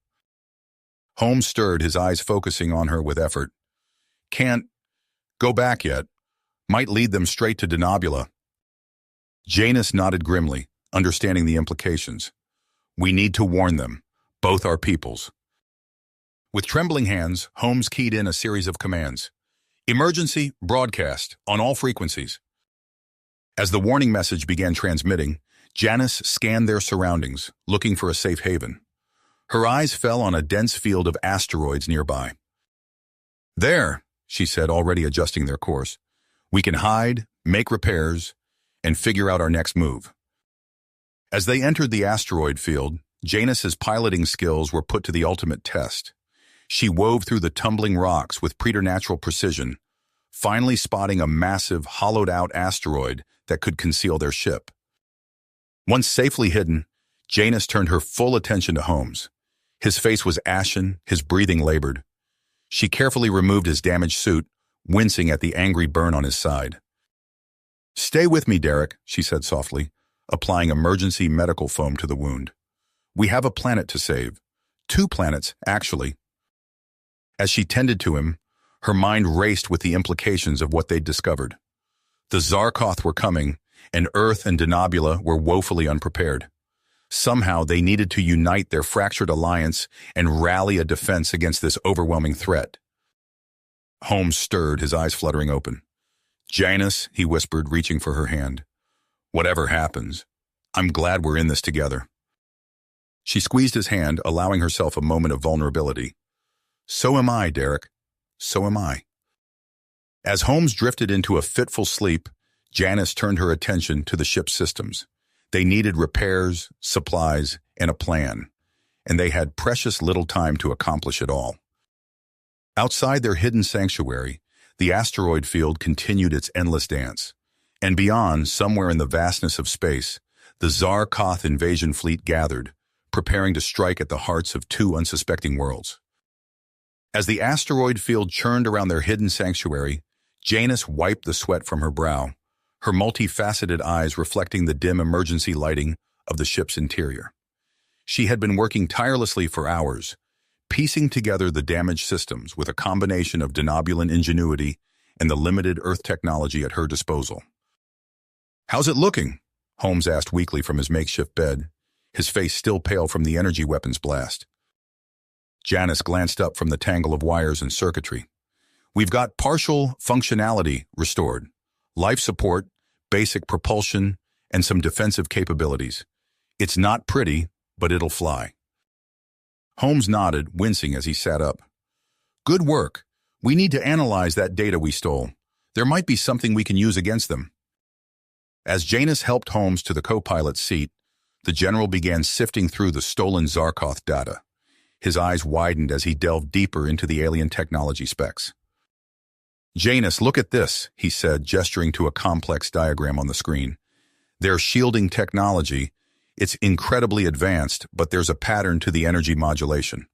Holmes stirred, his eyes focusing on her with effort. "Can't go back yet. Might lead them straight to Denobula." Janus nodded grimly, understanding the implications. "We need to warn them. Both our peoples." With trembling hands, Holmes keyed in a series of commands. "Emergency broadcast on all frequencies." As the warning message began transmitting, Janus scanned their surroundings, looking for a safe haven. Her eyes fell on a dense field of asteroids nearby. "There," she said, already adjusting their course. We can hide, make repairs, and figure out our next move. As they entered the asteroid field, Janus's piloting skills were put to the ultimate test. She wove through the tumbling rocks with preternatural precision, finally spotting a massive, hollowed-out asteroid that could conceal their ship. Once safely hidden, Janus turned her full attention to Holmes. His face was ashen, his breathing labored. She carefully removed his damaged suit, wincing at the angry burn on his side. "Stay with me, Derek," she said softly, applying emergency medical foam to the wound. "We have a planet to save. 2 planets, actually." As she tended to him, her mind raced with the implications of what they'd discovered. The Zarkoth were coming, and Earth and Denobula were woefully unprepared. Somehow they needed to unite their fractured alliance and rally a defense against this overwhelming threat. Holmes stirred, his eyes fluttering open. "Janus," he whispered, reaching for her hand. "Whatever happens, I'm glad we're in this together." She squeezed his hand, allowing herself a moment of vulnerability. "So am I, Derek. So am I." As Holmes drifted into a fitful sleep, Janus turned her attention to the ship's systems. They needed repairs, supplies, and a plan, and they had precious little time to accomplish it all. Outside their hidden sanctuary, the asteroid field continued its endless dance, and beyond, somewhere in the vastness of space, the Zarkoth invasion fleet gathered, preparing to strike at the hearts of 2 unsuspecting worlds. As the asteroid field churned around their hidden sanctuary, Janus wiped the sweat from her brow, her multifaceted eyes reflecting the dim emergency lighting of the ship's interior. She had been working tirelessly for hours, piecing together the damaged systems with a combination of Denobulan ingenuity and the limited Earth technology at her disposal. "How's it looking?" Holmes asked weakly from his makeshift bed, his face still pale from the energy weapon's blast. Janus glanced up from the tangle of wires and circuitry. "We've got partial functionality restored. Life support, basic propulsion, and some defensive capabilities. It's not pretty, but it'll fly." Holmes nodded, wincing as he sat up. "Good work. We need to analyze that data we stole. There might be something we can use against them." As Janus helped Holmes to the co-pilot's seat, the general began sifting through the stolen Zarkoth data. His eyes widened as he delved deeper into the alien technology specs. "Janus, look at this," he said, gesturing to a complex diagram on the screen. "Their shielding technology, it's incredibly advanced, but there's a pattern to the energy modulation,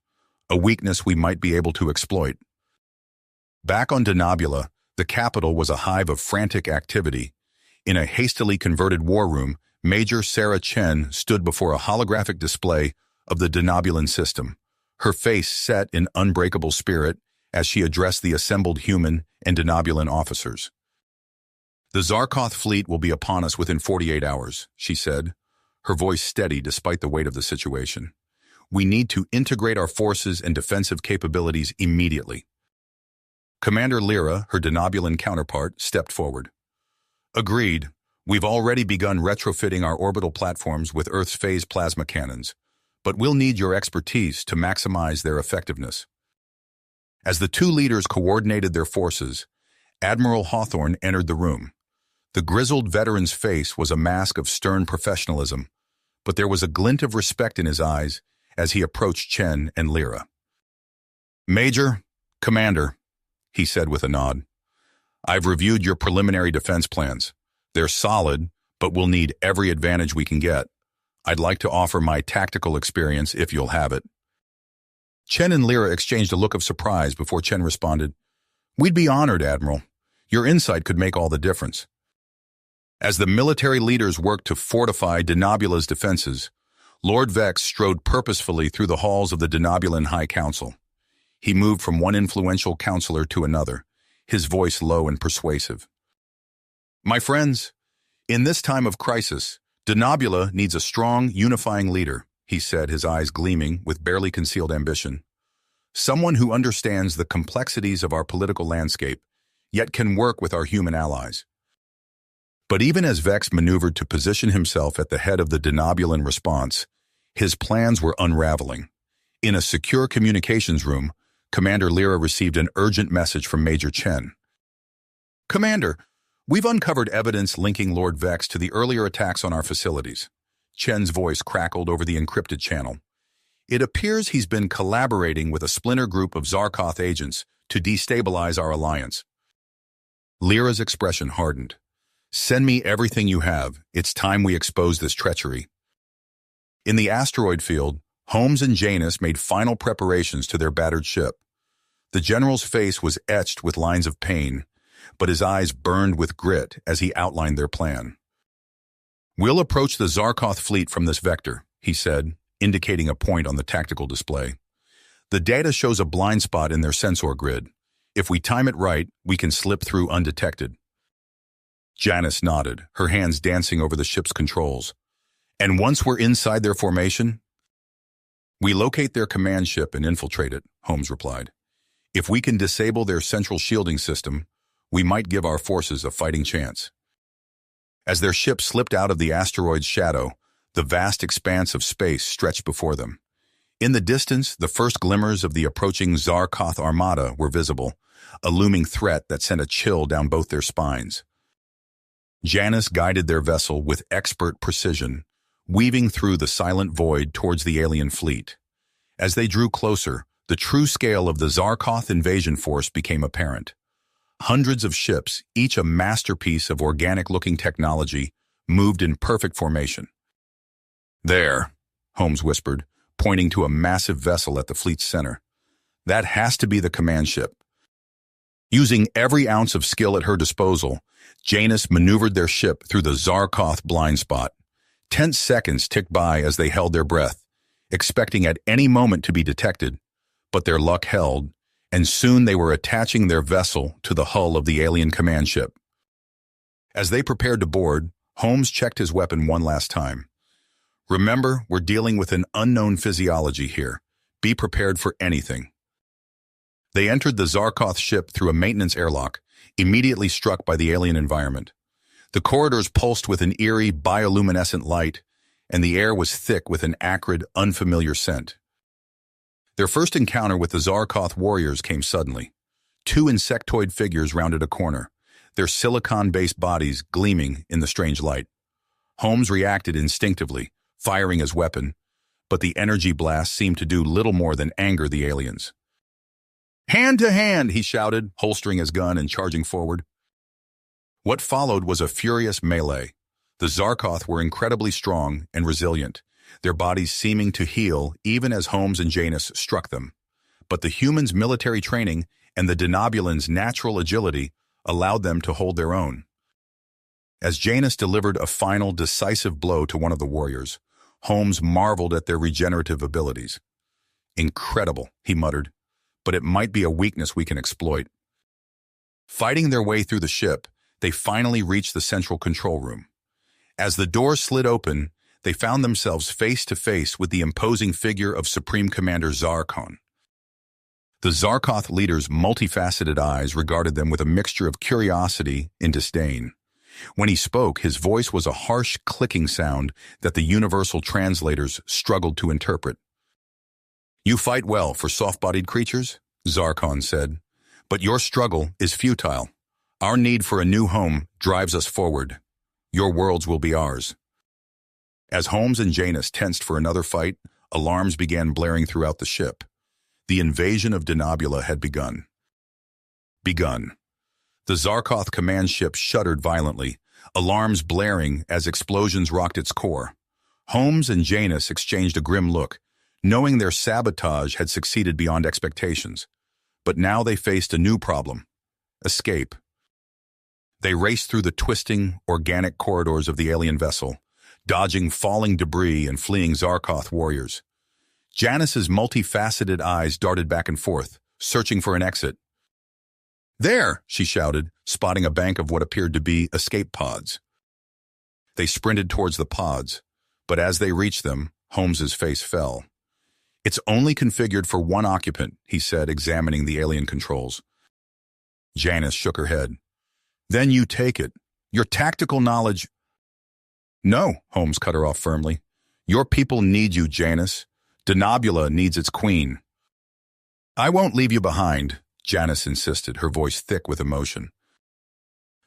a weakness we might be able to exploit." Back on Denobula, the capital was a hive of frantic activity. In a hastily converted war room, Major Sarah Chen stood before a holographic display of the Denobulan system, her face set in unbreakable spirit as she addressed the assembled human and Denobulan officers. "The Zarkoth fleet will be upon us within 48 hours, she said, her voice steady despite the weight of the situation. "We need to integrate our forces and defensive capabilities immediately." Commander Lyra, her Denobulan counterpart, stepped forward. "Agreed. We've already begun retrofitting our orbital platforms with Earth's phase plasma cannons, but we'll need your expertise to maximize their effectiveness." As the 2 leaders coordinated their forces, Admiral Hawthorne entered the room. The grizzled veteran's face was a mask of stern professionalism, but there was a glint of respect in his eyes as he approached Chen and Lyra. "Major, Commander," he said with a nod, "I've reviewed your preliminary defense plans. They're solid, but we'll need every advantage we can get. I'd like to offer my tactical experience if you'll have it." Chen and Lyra exchanged a look of surprise before Chen responded, "We'd be honored, Admiral. Your insight could make all the difference." As the military leaders worked to fortify Denobula's defenses, Lord Vex strode purposefully through the halls of the Denobulan High Council. He moved from one influential counselor to another, his voice low and persuasive. "My friends, in this time of crisis, Denobula needs a strong, unifying leader," he said, his eyes gleaming with barely concealed ambition. "Someone who understands the complexities of our political landscape, yet can work with our human allies." But even as Vex maneuvered to position himself at the head of the Denobulan response, his plans were unraveling. In a secure communications room, Commander Lyra received an urgent message from Major Chen. Commander, we've uncovered evidence linking Lord Vex to the earlier attacks on our facilities. Chen's voice crackled over the encrypted channel. It appears he's been collaborating with a splinter group of Zarkoth agents to destabilize our alliance. Lyra's expression hardened. Send me everything you have. It's time we expose this treachery. In the asteroid field, Holmes and Janus made final preparations to their battered ship. The general's face was etched with lines of pain, but his eyes burned with grit as he outlined their plan. We'll approach the Zarkoth fleet from this vector, he said, indicating a point on the tactical display. The data shows a blind spot in their sensor grid. If we time it right, we can slip through undetected. Janus nodded, her hands dancing over the ship's controls. And once we're inside their formation, we locate their command ship and infiltrate it, Holmes replied. If we can disable their central shielding system, we might give our forces a fighting chance. As their ship slipped out of the asteroid's shadow, the vast expanse of space stretched before them. In the distance, the first glimmers of the approaching Zarkoth armada were visible, a looming threat that sent a chill down both their spines. Janus guided their vessel with expert precision, weaving through the silent void towards the alien fleet. As they drew closer, the true scale of the Zarkoth invasion force became apparent. Hundreds of ships, each a masterpiece of organic-looking technology, moved in perfect formation. There, Holmes whispered, pointing to a massive vessel at the fleet's center. That has to be the command ship. Using every ounce of skill at her disposal, Janus maneuvered their ship through the Zarkoth blind spot. Tense seconds ticked by as they held their breath, expecting at any moment to be detected, but their luck held, and soon they were attaching their vessel to the hull of the alien command ship. As they prepared to board, Holmes checked his weapon one last time. Remember, we're dealing with an unknown physiology here. Be prepared for anything. They entered the Zarkoth ship through a maintenance airlock, immediately struck by the alien environment. The corridors pulsed with an eerie, bioluminescent light, and the air was thick with an acrid, unfamiliar scent. Their first encounter with the Zarkoth warriors came suddenly. Two insectoid figures rounded a corner, their silicon-based bodies gleaming in the strange light. Holmes reacted instinctively, firing his weapon, but the energy blast seemed to do little more than anger the aliens. "Hand to hand," he shouted, holstering his gun and charging forward. What followed was a furious melee. The Zarkoth were incredibly strong and resilient, their bodies seeming to heal even as Holmes and Janus struck them. But the humans' military training and the Denobulans' natural agility allowed them to hold their own. As Janus delivered a final, decisive blow to one of the warriors, Holmes marveled at their regenerative abilities. "Incredible," he muttered, "but it might be a weakness we can exploit." Fighting their way through the ship, they finally reached the central control room. As the door slid open, they found themselves face to face with the imposing figure of Supreme Commander Zarkon. The Zarkoth leader's multifaceted eyes regarded them with a mixture of curiosity and disdain. When he spoke, his voice was a harsh, clicking sound that the universal translators struggled to interpret. "You fight well for soft-bodied creatures," Zarkon said, "but your struggle is futile. Our need for a new home drives us forward. Your worlds will be ours." As Holmes and Janus tensed for another fight, alarms began blaring throughout the ship. The invasion of Denobula had begun. The Zarkoth command ship shuddered violently, alarms blaring as explosions rocked its core. Holmes and Janus exchanged a grim look, knowing their sabotage had succeeded beyond expectations. But now they faced a new problem: escape. They raced through the twisting, organic corridors of the alien vessel, dodging falling debris and fleeing Zarkoth warriors. Janus's multifaceted eyes darted back and forth, searching for an exit. "There!" she shouted, spotting a bank of what appeared to be escape pods. They sprinted towards the pods, but as they reached them, Holmes's face fell. "It's only configured for one occupant," he said, examining the alien controls. Janus shook her head. "Then you take it. Your tactical knowledge—" "No," Holmes cut her off firmly. "Your people need you, Janus. Denobula needs its queen." I won't leave you behind, Janice insisted, her voice thick with emotion.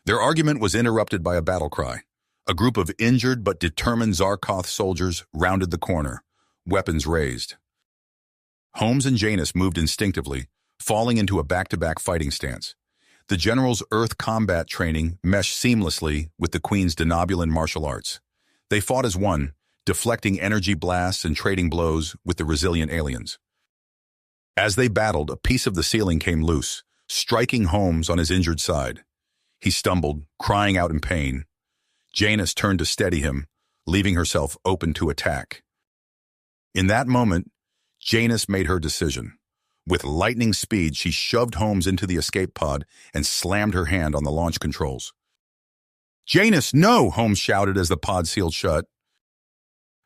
Their argument was interrupted by a battle cry. A group of injured but determined Zarkoth soldiers rounded the corner, weapons raised. Holmes and Janus moved instinctively, falling into a back-to-back fighting stance. The general's Earth combat training meshed seamlessly with the Queen's Denobulan martial arts. They fought as one, deflecting energy blasts and trading blows with the resilient aliens. As they battled, a piece of the ceiling came loose, striking Holmes on his injured side. He stumbled, crying out in pain. Janus turned to steady him, leaving herself open to attack. In that moment, Janus made her decision. With lightning speed, she shoved Holmes into the escape pod and slammed her hand on the launch controls. "Janus, no!" Holmes shouted as the pod sealed shut.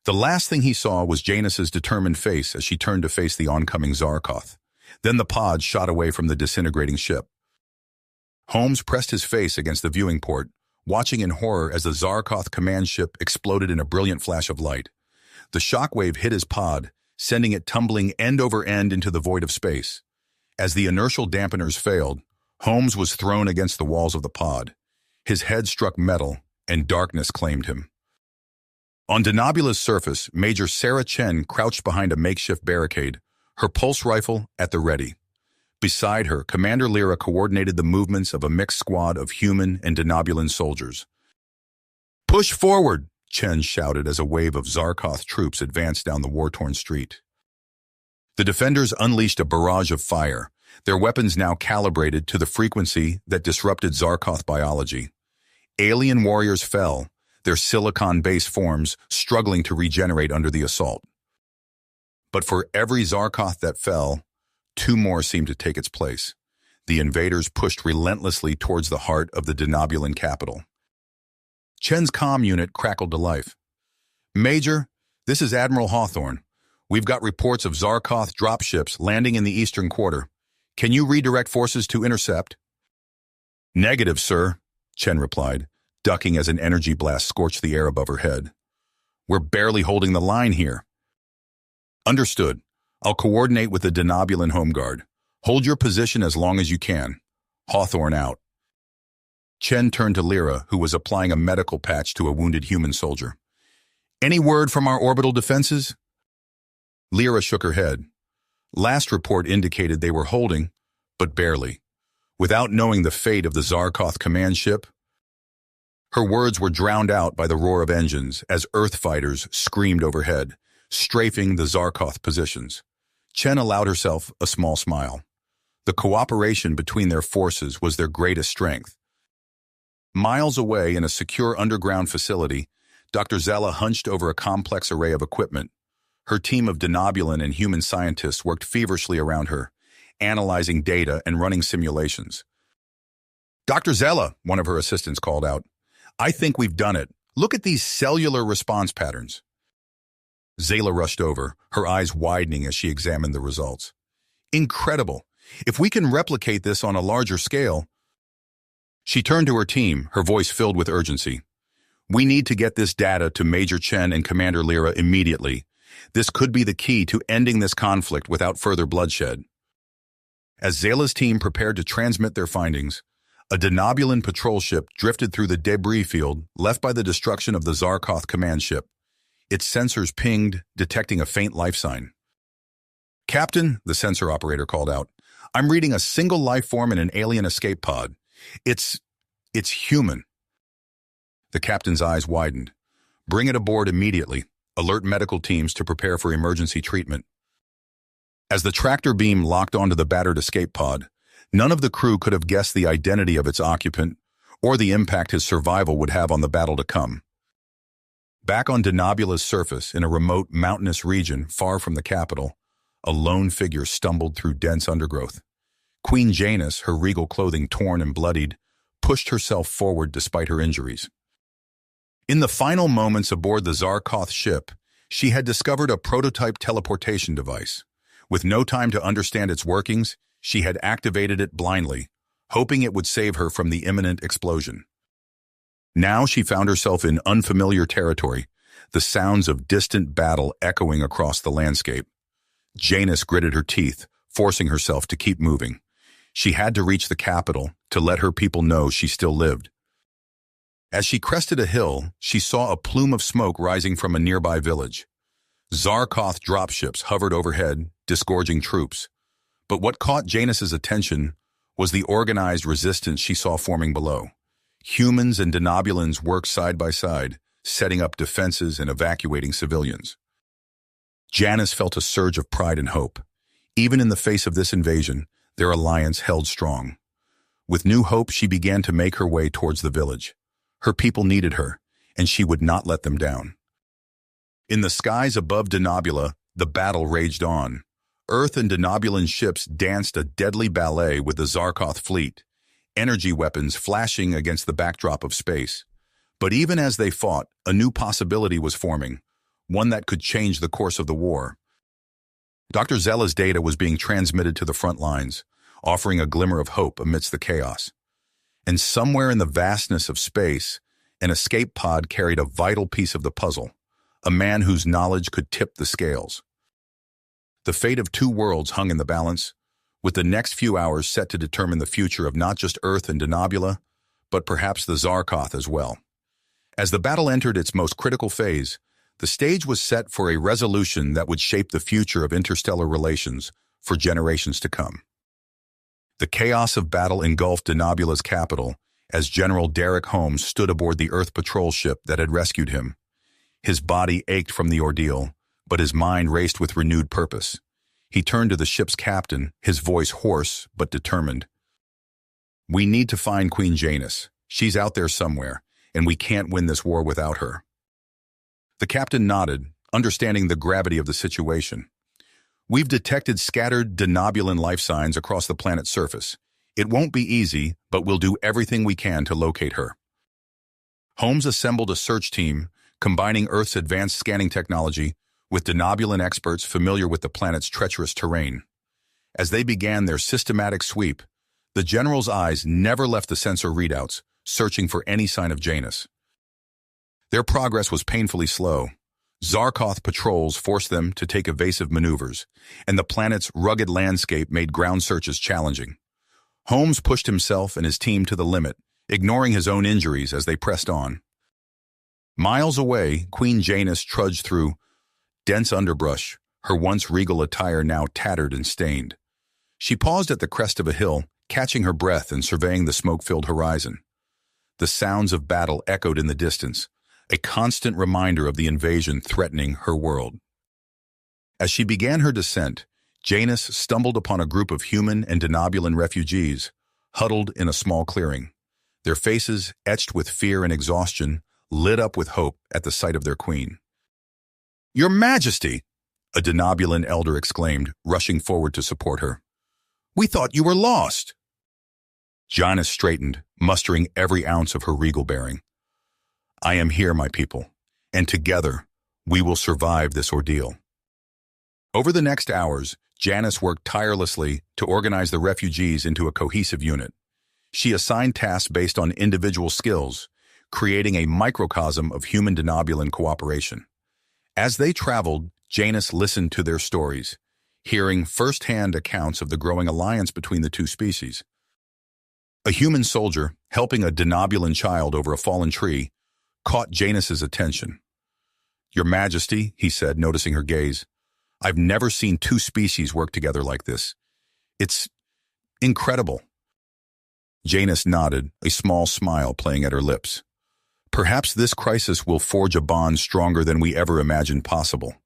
The last thing he saw was Janus's determined face as she turned to face the oncoming Zarkoth. Then the pod shot away from the disintegrating ship. Holmes pressed his face against the viewing port, watching in horror as the Zarkoth command ship exploded in a brilliant flash of light. The shockwave hit his pod, sending it tumbling end over end into the void of space. As the inertial dampeners failed, Holmes was thrown against the walls of the pod. His head struck metal, and darkness claimed him. On Denobula's surface, Major Sarah Chen crouched behind a makeshift barricade, her pulse rifle at the ready. Beside her, Commander Lyra coordinated the movements of a mixed squad of human and Denobulan soldiers. "Push forward!" Chen shouted as a wave of Zarkoth troops advanced down the war-torn street. The defenders unleashed a barrage of fire, their weapons now calibrated to the frequency that disrupted Zarkoth biology. Alien warriors fell, their silicon-based forms struggling to regenerate under the assault. But for every Zarkoth that fell, two more seemed to take its place. The invaders pushed relentlessly towards the heart of the Denobulan capital. Chen's comm unit crackled to life. "Major, this is Admiral Hawthorne. We've got reports of Zarkoth dropships landing in the eastern quarter. Can you redirect forces to intercept?" "Negative, sir," Chen replied, ducking as an energy blast scorched the air above her head. "We're barely holding the line here." "Understood. I'll coordinate with the Denobulan Home Guard. Hold your position as long as you can. Hawthorne out." Chen turned to Lyra, who was applying a medical patch to a wounded human soldier. "Any word from our orbital defenses?" Lyra shook her head. Last report indicated they were holding, but barely. Without knowing the fate of the Zarkoth command ship, her words were drowned out by the roar of engines as Earth fighters screamed overhead, strafing the Zarkoth positions. Chen allowed herself a small smile. The cooperation between their forces was their greatest strength. Miles away in a secure underground facility, Dr. Zella hunched over a complex array of equipment. Her team of Denobulan and human scientists worked feverishly around her, analyzing data and running simulations. "Dr. Zella," one of her assistants called out, "I think we've done it. Look at these cellular response patterns." Zella rushed over, her eyes widening as she examined the results. "Incredible. If we can replicate this on a larger scale..." She turned to her team, her voice filled with urgency. "We need to get this data to Major Chen and Commander Lyra immediately. This could be the key to ending this conflict without further bloodshed." As Zella's team prepared to transmit their findings, a Denobulan patrol ship drifted through the debris field left by the destruction of the Zarkoth command ship. Its sensors pinged, detecting a faint life sign. "Captain," the sensor operator called out, "I'm reading a single life form in an alien escape pod. It's human." The captain's eyes widened. "Bring it aboard immediately. Alert medical teams to prepare for emergency treatment." As the tractor beam locked onto the battered escape pod, none of the crew could have guessed the identity of its occupant or the impact his survival would have on the battle to come. Back on Denobula's surface, in a remote mountainous region far from the capital, a lone figure stumbled through dense undergrowth. Queen Janus, her regal clothing torn and bloodied, pushed herself forward despite her injuries. In the final moments aboard the Zarkoth ship, she had discovered a prototype teleportation device. With no time to understand its workings, she had activated it blindly, hoping it would save her from the imminent explosion. Now she found herself in unfamiliar territory, the sounds of distant battle echoing across the landscape. Janus gritted her teeth, forcing herself to keep moving. She had to reach the capital to let her people know she still lived. As she crested a hill, she saw a plume of smoke rising from a nearby village. Zarkoth dropships hovered overhead, disgorging troops. But what caught Janus's attention was the organized resistance she saw forming below. Humans and Denobulans worked side by side, setting up defenses and evacuating civilians. Janus felt a surge of pride and hope. Even in the face of this invasion, their alliance held strong. With new hope, she began to make her way towards the village. Her people needed her, and she would not let them down. In the skies above Denobula, the battle raged on. Earth and Denobulan ships danced a deadly ballet with the Zarkoth fleet, energy weapons flashing against the backdrop of space. But even as they fought, a new possibility was forming, one that could change the course of the war. Dr. Zella's data was being transmitted to the front lines, offering a glimmer of hope amidst the chaos. And somewhere in the vastness of space, an escape pod carried a vital piece of the puzzle, a man whose knowledge could tip the scales. The fate of two worlds hung in the balance, with the next few hours set to determine the future of not just Earth and Denobula, but perhaps the Zarkoth as well. As the battle entered its most critical phase, the stage was set for a resolution that would shape the future of interstellar relations for generations to come. The chaos of battle engulfed Denobula's capital as General Derek Holmes stood aboard the Earth patrol ship that had rescued him. His body ached from the ordeal, but his mind raced with renewed purpose. He turned to the ship's captain, his voice hoarse but determined. "We need to find Queen Janus. She's out there somewhere, and we can't win this war without her." The captain nodded, understanding the gravity of the situation. "We've detected scattered Denobulan life signs across the planet's surface. It won't be easy, but we'll do everything we can to locate her." Holmes assembled a search team, combining Earth's advanced scanning technology with Denobulan experts familiar with the planet's treacherous terrain. As they began their systematic sweep, the general's eyes never left the sensor readouts, searching for any sign of Janus. Their progress was painfully slow. Zarkoth patrols forced them to take evasive maneuvers, and the planet's rugged landscape made ground searches challenging. Holmes pushed himself and his team to the limit, ignoring his own injuries as they pressed on. Miles away, Queen Janus trudged through dense underbrush, her once regal attire now tattered and stained. She paused at the crest of a hill, catching her breath and surveying the smoke-filled horizon. The sounds of battle echoed in the distance, a constant reminder of the invasion threatening her world. As she began her descent, Janus stumbled upon a group of human and Denobulan refugees, huddled in a small clearing. Their faces, etched with fear and exhaustion, lit up with hope at the sight of their queen. "Your Majesty!" a Denobulan elder exclaimed, rushing forward to support her. "We thought you were lost." Janus straightened, mustering every ounce of her regal bearing. "I am here, my people, and together we will survive this ordeal." Over the next hours, Janus worked tirelessly to organize the refugees into a cohesive unit. She assigned tasks based on individual skills, creating a microcosm of human Denobulan cooperation. As they traveled, Janus listened to their stories, hearing first-hand accounts of the growing alliance between the two species. A human soldier, helping a Denobulan child over a fallen tree, caught Janus's attention. "Your Majesty," he said, noticing her gaze, "I've never seen two species work together like this. It's incredible." Janus nodded, a small smile playing at her lips. "Perhaps this crisis will forge a bond stronger than we ever imagined possible."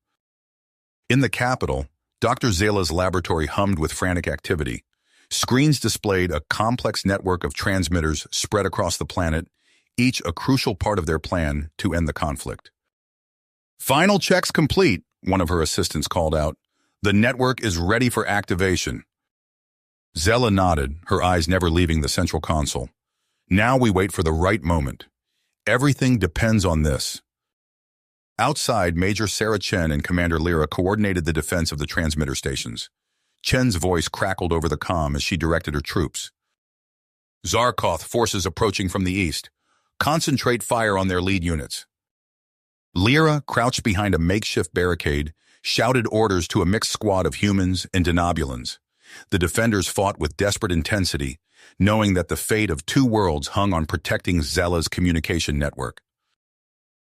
In the capital, Dr. Zella's laboratory hummed with frantic activity. Screens displayed a complex network of transmitters spread across the planet, each a crucial part of their plan to end the conflict. "Final checks complete," one of her assistants called out. "The network is ready for activation." Zella nodded, her eyes never leaving the central console. "Now we wait for the right moment. Everything depends on this." Outside, Major Sarah Chen and Commander Lyra coordinated the defense of the transmitter stations. Chen's voice crackled over the comm as she directed her troops. "Zarkoth forces approaching from the east. Concentrate fire on their lead units." Lyra, crouched behind a makeshift barricade, shouted orders to a mixed squad of humans and Denobulans. The defenders fought with desperate intensity, knowing that the fate of two worlds hung on protecting Zella's communication network.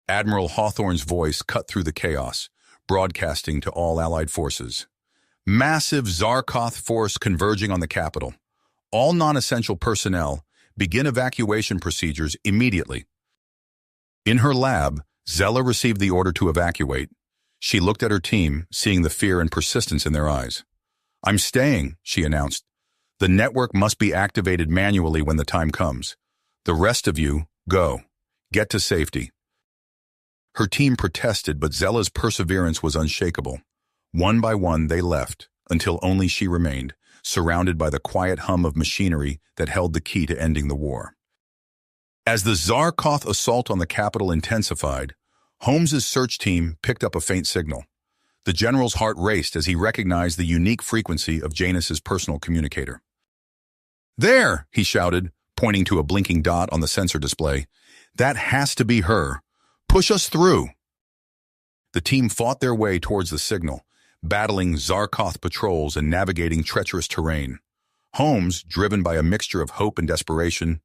Admiral Hawthorne's voice cut through the chaos, broadcasting to all Allied forces. Massive Zarkoth force converging on the capital. All non-essential personnel, begin evacuation procedures immediately. In her lab, Zella received the order to evacuate. She looked at her team, seeing the fear and persistence in their eyes. "I'm staying," she announced. "The network must be activated manually when the time comes. The rest of you, go. Get to safety." Her team protested, but Zella's perseverance was unshakable. One by one, they left, until only she remained, surrounded by the quiet hum of machinery that held the key to ending the war. As the Zarkoth assault on the capital intensified, Holmes's search team picked up a faint signal. The general's heart raced as he recognized the unique frequency of Janus's personal communicator. "There!" he shouted, pointing to a blinking dot on the sensor display. "That has to be her. Push us through." The team fought their way towards the signal, battling Zarkoth patrols and navigating treacherous terrain. Holmes, driven by a mixture of hope and desperation,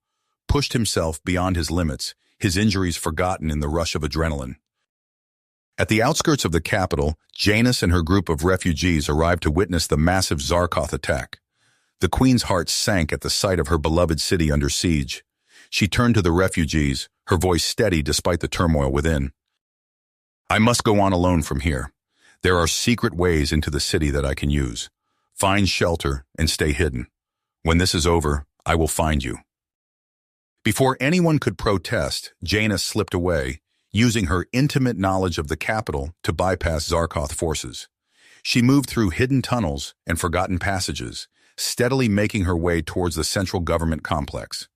pushed himself beyond his limits, his injuries forgotten in the rush of adrenaline. At the outskirts of the capital, Janus and her group of refugees arrived to witness the massive Zarkoth attack. The Queen's heart sank at the sight of her beloved city under siege. She turned to the refugees, her voice steady despite the turmoil within. "I must go on alone from here. There are secret ways into the city that I can use. Find shelter and stay hidden. When this is over, I will find you." Before anyone could protest, Janus slipped away, using her intimate knowledge of the capital to bypass Zarkoth forces. She moved through hidden tunnels and forgotten passages, steadily making her way towards the central government complex.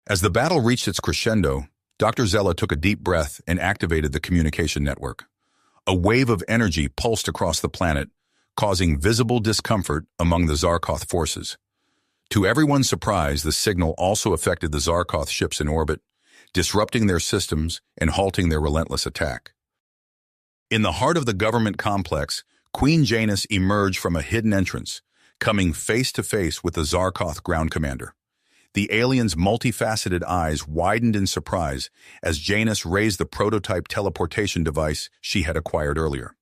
As the battle reached its crescendo, Dr. Zella took a deep breath and activated the communication network. A wave of energy pulsed across the planet, causing visible discomfort among the Zarkoth forces. To everyone's surprise, the signal also affected the Zarkoth ships in orbit, disrupting their systems and halting their relentless attack. In the heart of the government complex, Queen Janus emerged from a hidden entrance, coming face-to-face with the Zarkoth ground commander. The alien's multifaceted eyes widened in surprise as Janus raised the prototype teleportation device she had acquired earlier.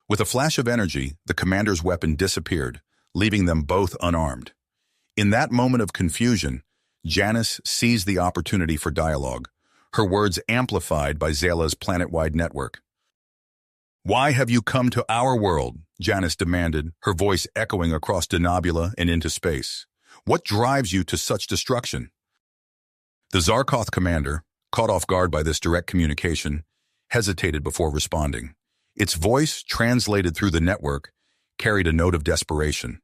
With a flash of energy, the commander's weapon disappeared, leaving them both unarmed. In that moment of confusion, Janus seized the opportunity for dialogue, her words amplified by Zella's planet-wide network. "Why have you come to our world?" Janus demanded, her voice echoing across Denobula and into space. "What drives you to such destruction?" The Zarkoth commander, caught off guard by this direct communication, hesitated before responding. Its voice, translated through the network, carried a note of desperation.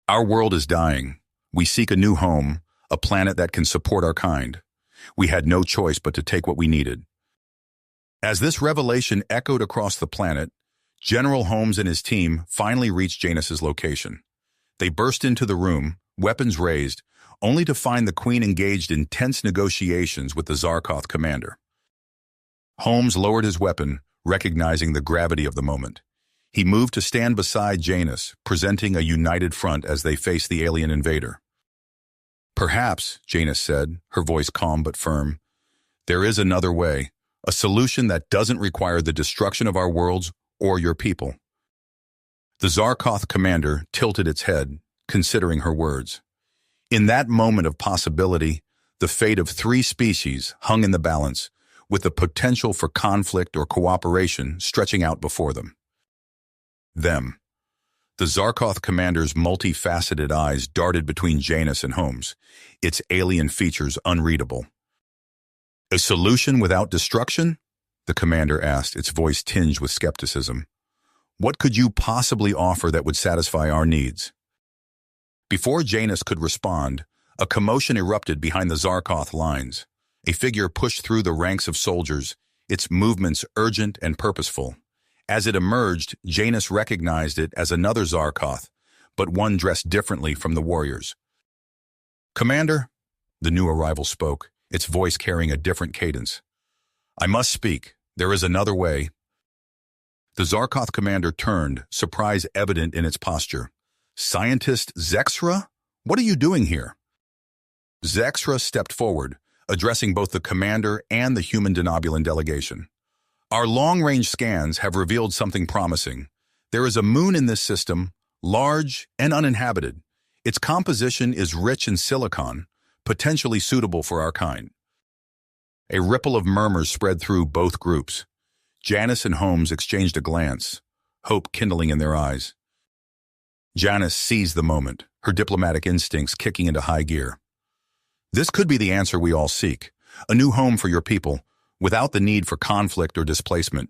"Our world is dying. We seek a new home, a planet that can support our kind. We had no choice but to take what we needed." As this revelation echoed across the planet, General Holmes and his team finally reached Janus's location. They burst into the room, weapons raised, only to find the Queen engaged in tense negotiations with the Zarkoth commander. Holmes lowered his weapon, recognizing the gravity of the moment. He moved to stand beside Janus, presenting a united front as they faced the alien invader. "Perhaps," Janus said, her voice calm but firm, "there is another way, a solution that doesn't require the destruction of our worlds or your people." The Zarkoth commander tilted its head, considering her words. In that moment of possibility, the fate of 3 species hung in the balance, with the potential for conflict or cooperation stretching out before them. Them. The Zarkoth commander's multifaceted eyes darted between Janus and Holmes, its alien features unreadable. "A solution without destruction?" the commander asked, its voice tinged with skepticism. "What could you possibly offer that would satisfy our needs?" Before Janus could respond, a commotion erupted behind the Zarkoth lines. A figure pushed through the ranks of soldiers, its movements urgent and purposeful. As it emerged, Janus recognized it as another Zarkoth, but one dressed differently from the warriors. "Commander," the new arrival spoke, its voice carrying a different cadence. "I must speak. There is another way." The Zarkoth commander turned, surprise evident in its posture. "Scientist Zexra? What are you doing here?" Zexra stepped forward, addressing both the commander and the human Denobulan delegation. "Our long-range scans have revealed something promising. There is a moon in this system, large and uninhabited. Its composition is rich in silicon, potentially suitable for our kind." A ripple of murmurs spread through both groups. Janice and Holmes exchanged a glance, hope kindling in their eyes. Janice seized the moment, her diplomatic instincts kicking into high gear. "This could be the answer we all seek, a new home for your people, without the need for conflict or displacement."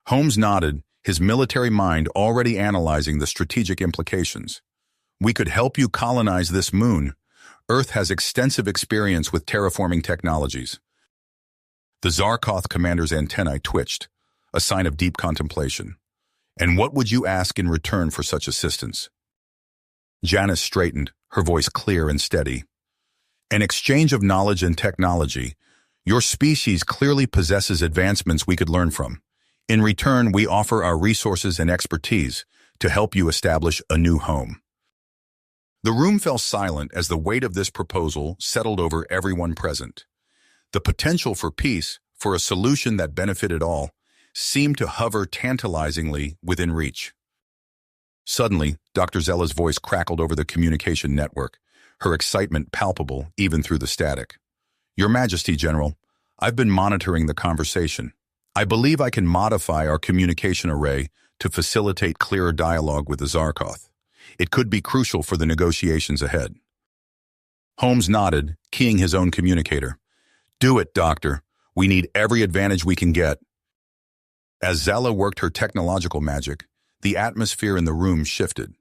Holmes nodded, his military mind already analyzing the strategic implications. "We could help you colonize this moon. Earth has extensive experience with terraforming technologies." The Zarkoth commander's antennae twitched, a sign of deep contemplation. "And what would you ask in return for such assistance?" Janice straightened, her voice clear and steady. "An exchange of knowledge and technology. Your species clearly possesses advancements we could learn from. In return, we offer our resources and expertise to help you establish a new home." The room fell silent as the weight of this proposal settled over everyone present. The potential for peace, for a solution that benefited all, seemed to hover tantalizingly within reach. Suddenly, Dr. Zella's voice crackled over the communication network, her excitement palpable even through the static. "Your Majesty, General, I've been monitoring the conversation. I believe I can modify our communication array to facilitate clearer dialogue with the Zarkoth. It could be crucial for the negotiations ahead." Holmes nodded, keying his own communicator. "Do it, Doctor. We need every advantage we can get." As Zella worked her technological magic, the atmosphere in the room shifted.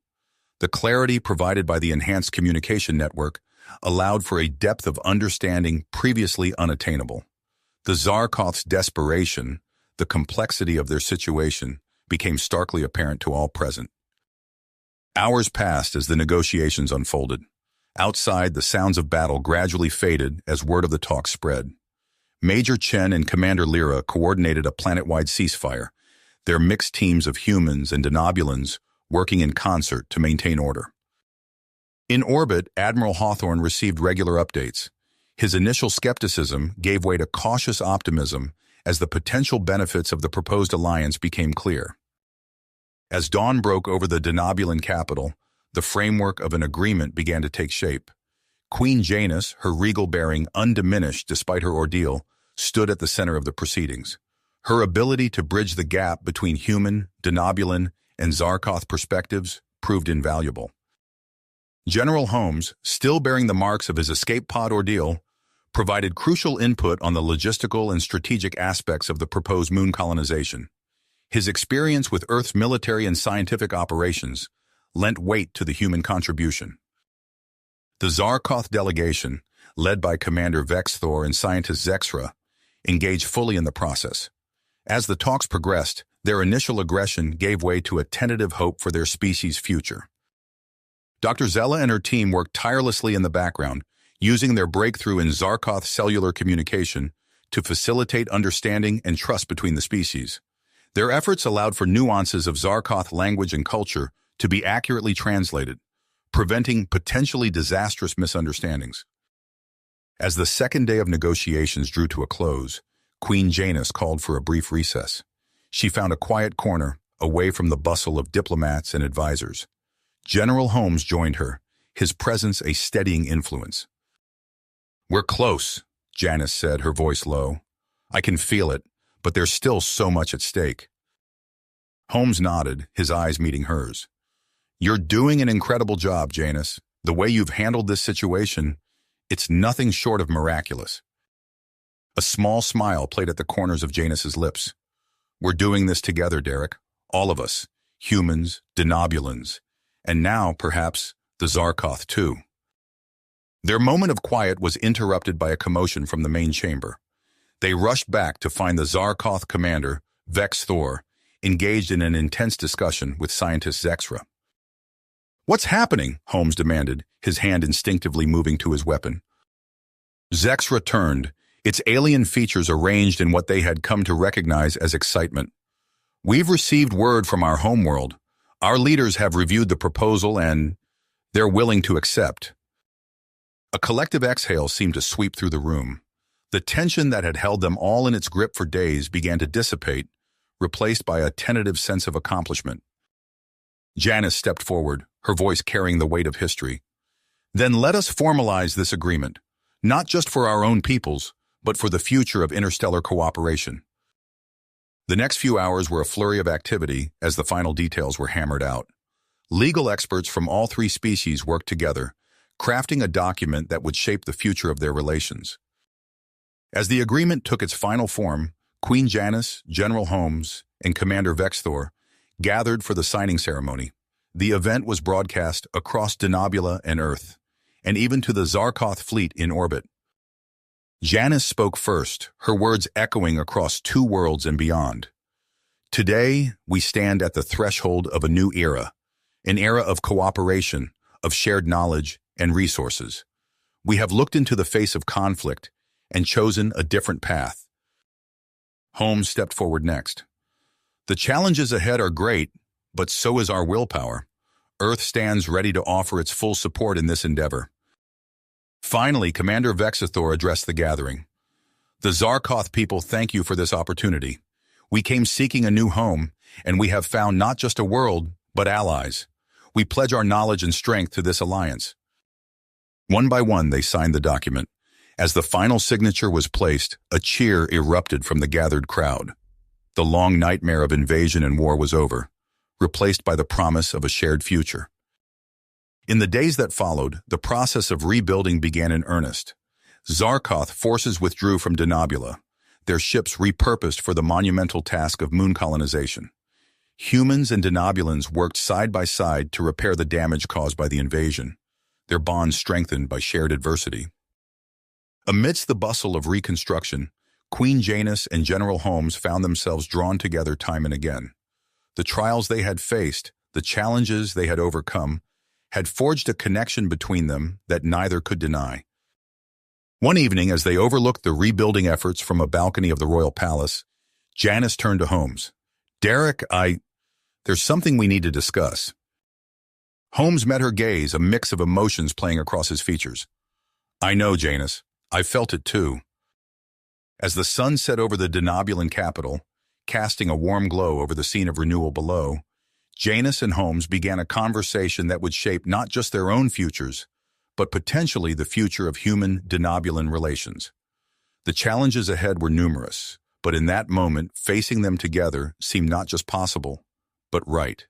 The clarity provided by the enhanced communication network allowed for a depth of understanding previously unattainable. The Zarkoth's desperation, the complexity of their situation, became starkly apparent to all present. Hours passed as the negotiations unfolded. Outside, the sounds of battle gradually faded as word of the talk spread. Major Chen and Commander Lyra coordinated a planet-wide ceasefire, their mixed teams of humans and Denobulans working in concert to maintain order. In orbit, Admiral Hawthorne received regular updates. His initial skepticism gave way to cautious optimism as the potential benefits of the proposed alliance became clear. As dawn broke over the Denobulan capital, the framework of an agreement began to take shape. Queen Janus, her regal bearing undiminished despite her ordeal, stood at the center of the proceedings. Her ability to bridge the gap between human, Denobulan, and Zarkoth perspectives proved invaluable. General Holmes, still bearing the marks of his escape pod ordeal, provided crucial input on the logistical and strategic aspects of the proposed moon colonization. His experience with Earth's military and scientific operations lent weight to the human contribution. The Zarkoth delegation, led by Commander Vexthor and scientist Zexra, engaged fully in the process. As the talks progressed, their initial aggression gave way to a tentative hope for their species' future. Dr. Zella and her team worked tirelessly in the background, using their breakthrough in Zarkoth cellular communication to facilitate understanding and trust between the species. Their efforts allowed for nuances of Zarkoth language and culture to be accurately translated, preventing potentially disastrous misunderstandings. As the second day of negotiations drew to a close, Queen Janus called for a brief recess. She found a quiet corner, away from the bustle of diplomats and advisors. General Holmes joined her, his presence a steadying influence. "We're close," Janus said, her voice low. "I can feel it, but there's still so much at stake." Holmes nodded, his eyes meeting hers. "You're doing an incredible job, Janus. The way you've handled this situation, it's nothing short of miraculous." A small smile played at the corners of Janus's lips. "We're doing this together, Derek. All of us. Humans, Denobulans, and now, perhaps, the Zarkoth too." Their moment of quiet was interrupted by a commotion from the main chamber. They rushed back to find the Zarkoth commander, Vexthor, engaged in an intense discussion with scientist Zexra. "What's happening?" Holmes demanded, his hand instinctively moving to his weapon. Zexra turned, its alien features arranged in what they had come to recognize as excitement. We've received word from our homeworld. Our leaders have reviewed the proposal and they're willing to accept. A collective exhale seemed to sweep through the room. The tension that had held them all in its grip for days began to dissipate, replaced by a tentative sense of accomplishment. Janice stepped forward, her voice carrying the weight of history. Then let us formalize this agreement, not just for our own peoples, but for the future of interstellar cooperation. The next few hours were a flurry of activity as the final details were hammered out. Legal experts from all three species worked together, crafting a document that would shape the future of their relations. As the agreement took its final form, Queen Janice, General Holmes, and Commander Vexthor gathered for the signing ceremony. The event was broadcast across Denobula and Earth, and even to the Zarkoth fleet in orbit. Janice spoke first, her words echoing across two worlds and beyond. Today, we stand at the threshold of a new era, an era of cooperation, of shared knowledge and resources. We have looked into the face of conflict and chosen a different path. Holmes stepped forward next. The challenges ahead are great, but so is our willpower. Earth stands ready to offer its full support in this endeavor. Finally, Commander Vexthor addressed the gathering. The Zarkoth people thank you for this opportunity. We came seeking a new home, and we have found not just a world, but allies. We pledge our knowledge and strength to this alliance. One by one, they signed the document. As the final signature was placed, a cheer erupted from the gathered crowd. The long nightmare of invasion and war was over, replaced by the promise of a shared future. In the days that followed, the process of rebuilding began in earnest. Zarkoth forces withdrew from Denobula, their ships repurposed for the monumental task of moon colonization. Humans and Denobulans worked side by side to repair the damage caused by the invasion, their bonds strengthened by shared adversity. Amidst the bustle of reconstruction, Queen Janice and General Holmes found themselves drawn together time and again. The trials they had faced, the challenges they had overcome, had forged a connection between them that neither could deny. One evening, as they overlooked the rebuilding efforts from a balcony of the royal palace, Janice turned to Holmes. "Derek, there's something we need to discuss." Holmes met her gaze, a mix of emotions playing across his features. "I know, Janice. I felt it too." As the sun set over the Denobulan capital, casting a warm glow over the scene of renewal below, Janice and Holmes began a conversation that would shape not just their own futures, but potentially the future of human-Denobulan relations. The challenges ahead were numerous, but in that moment, facing them together seemed not just possible, but right.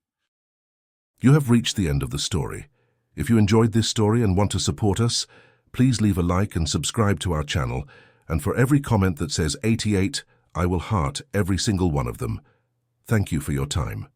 You have reached the end of the story. If you enjoyed this story and want to support us, please leave a like and subscribe to our channel, and for every comment that says 88, I will heart every single one of them. Thank you for your time.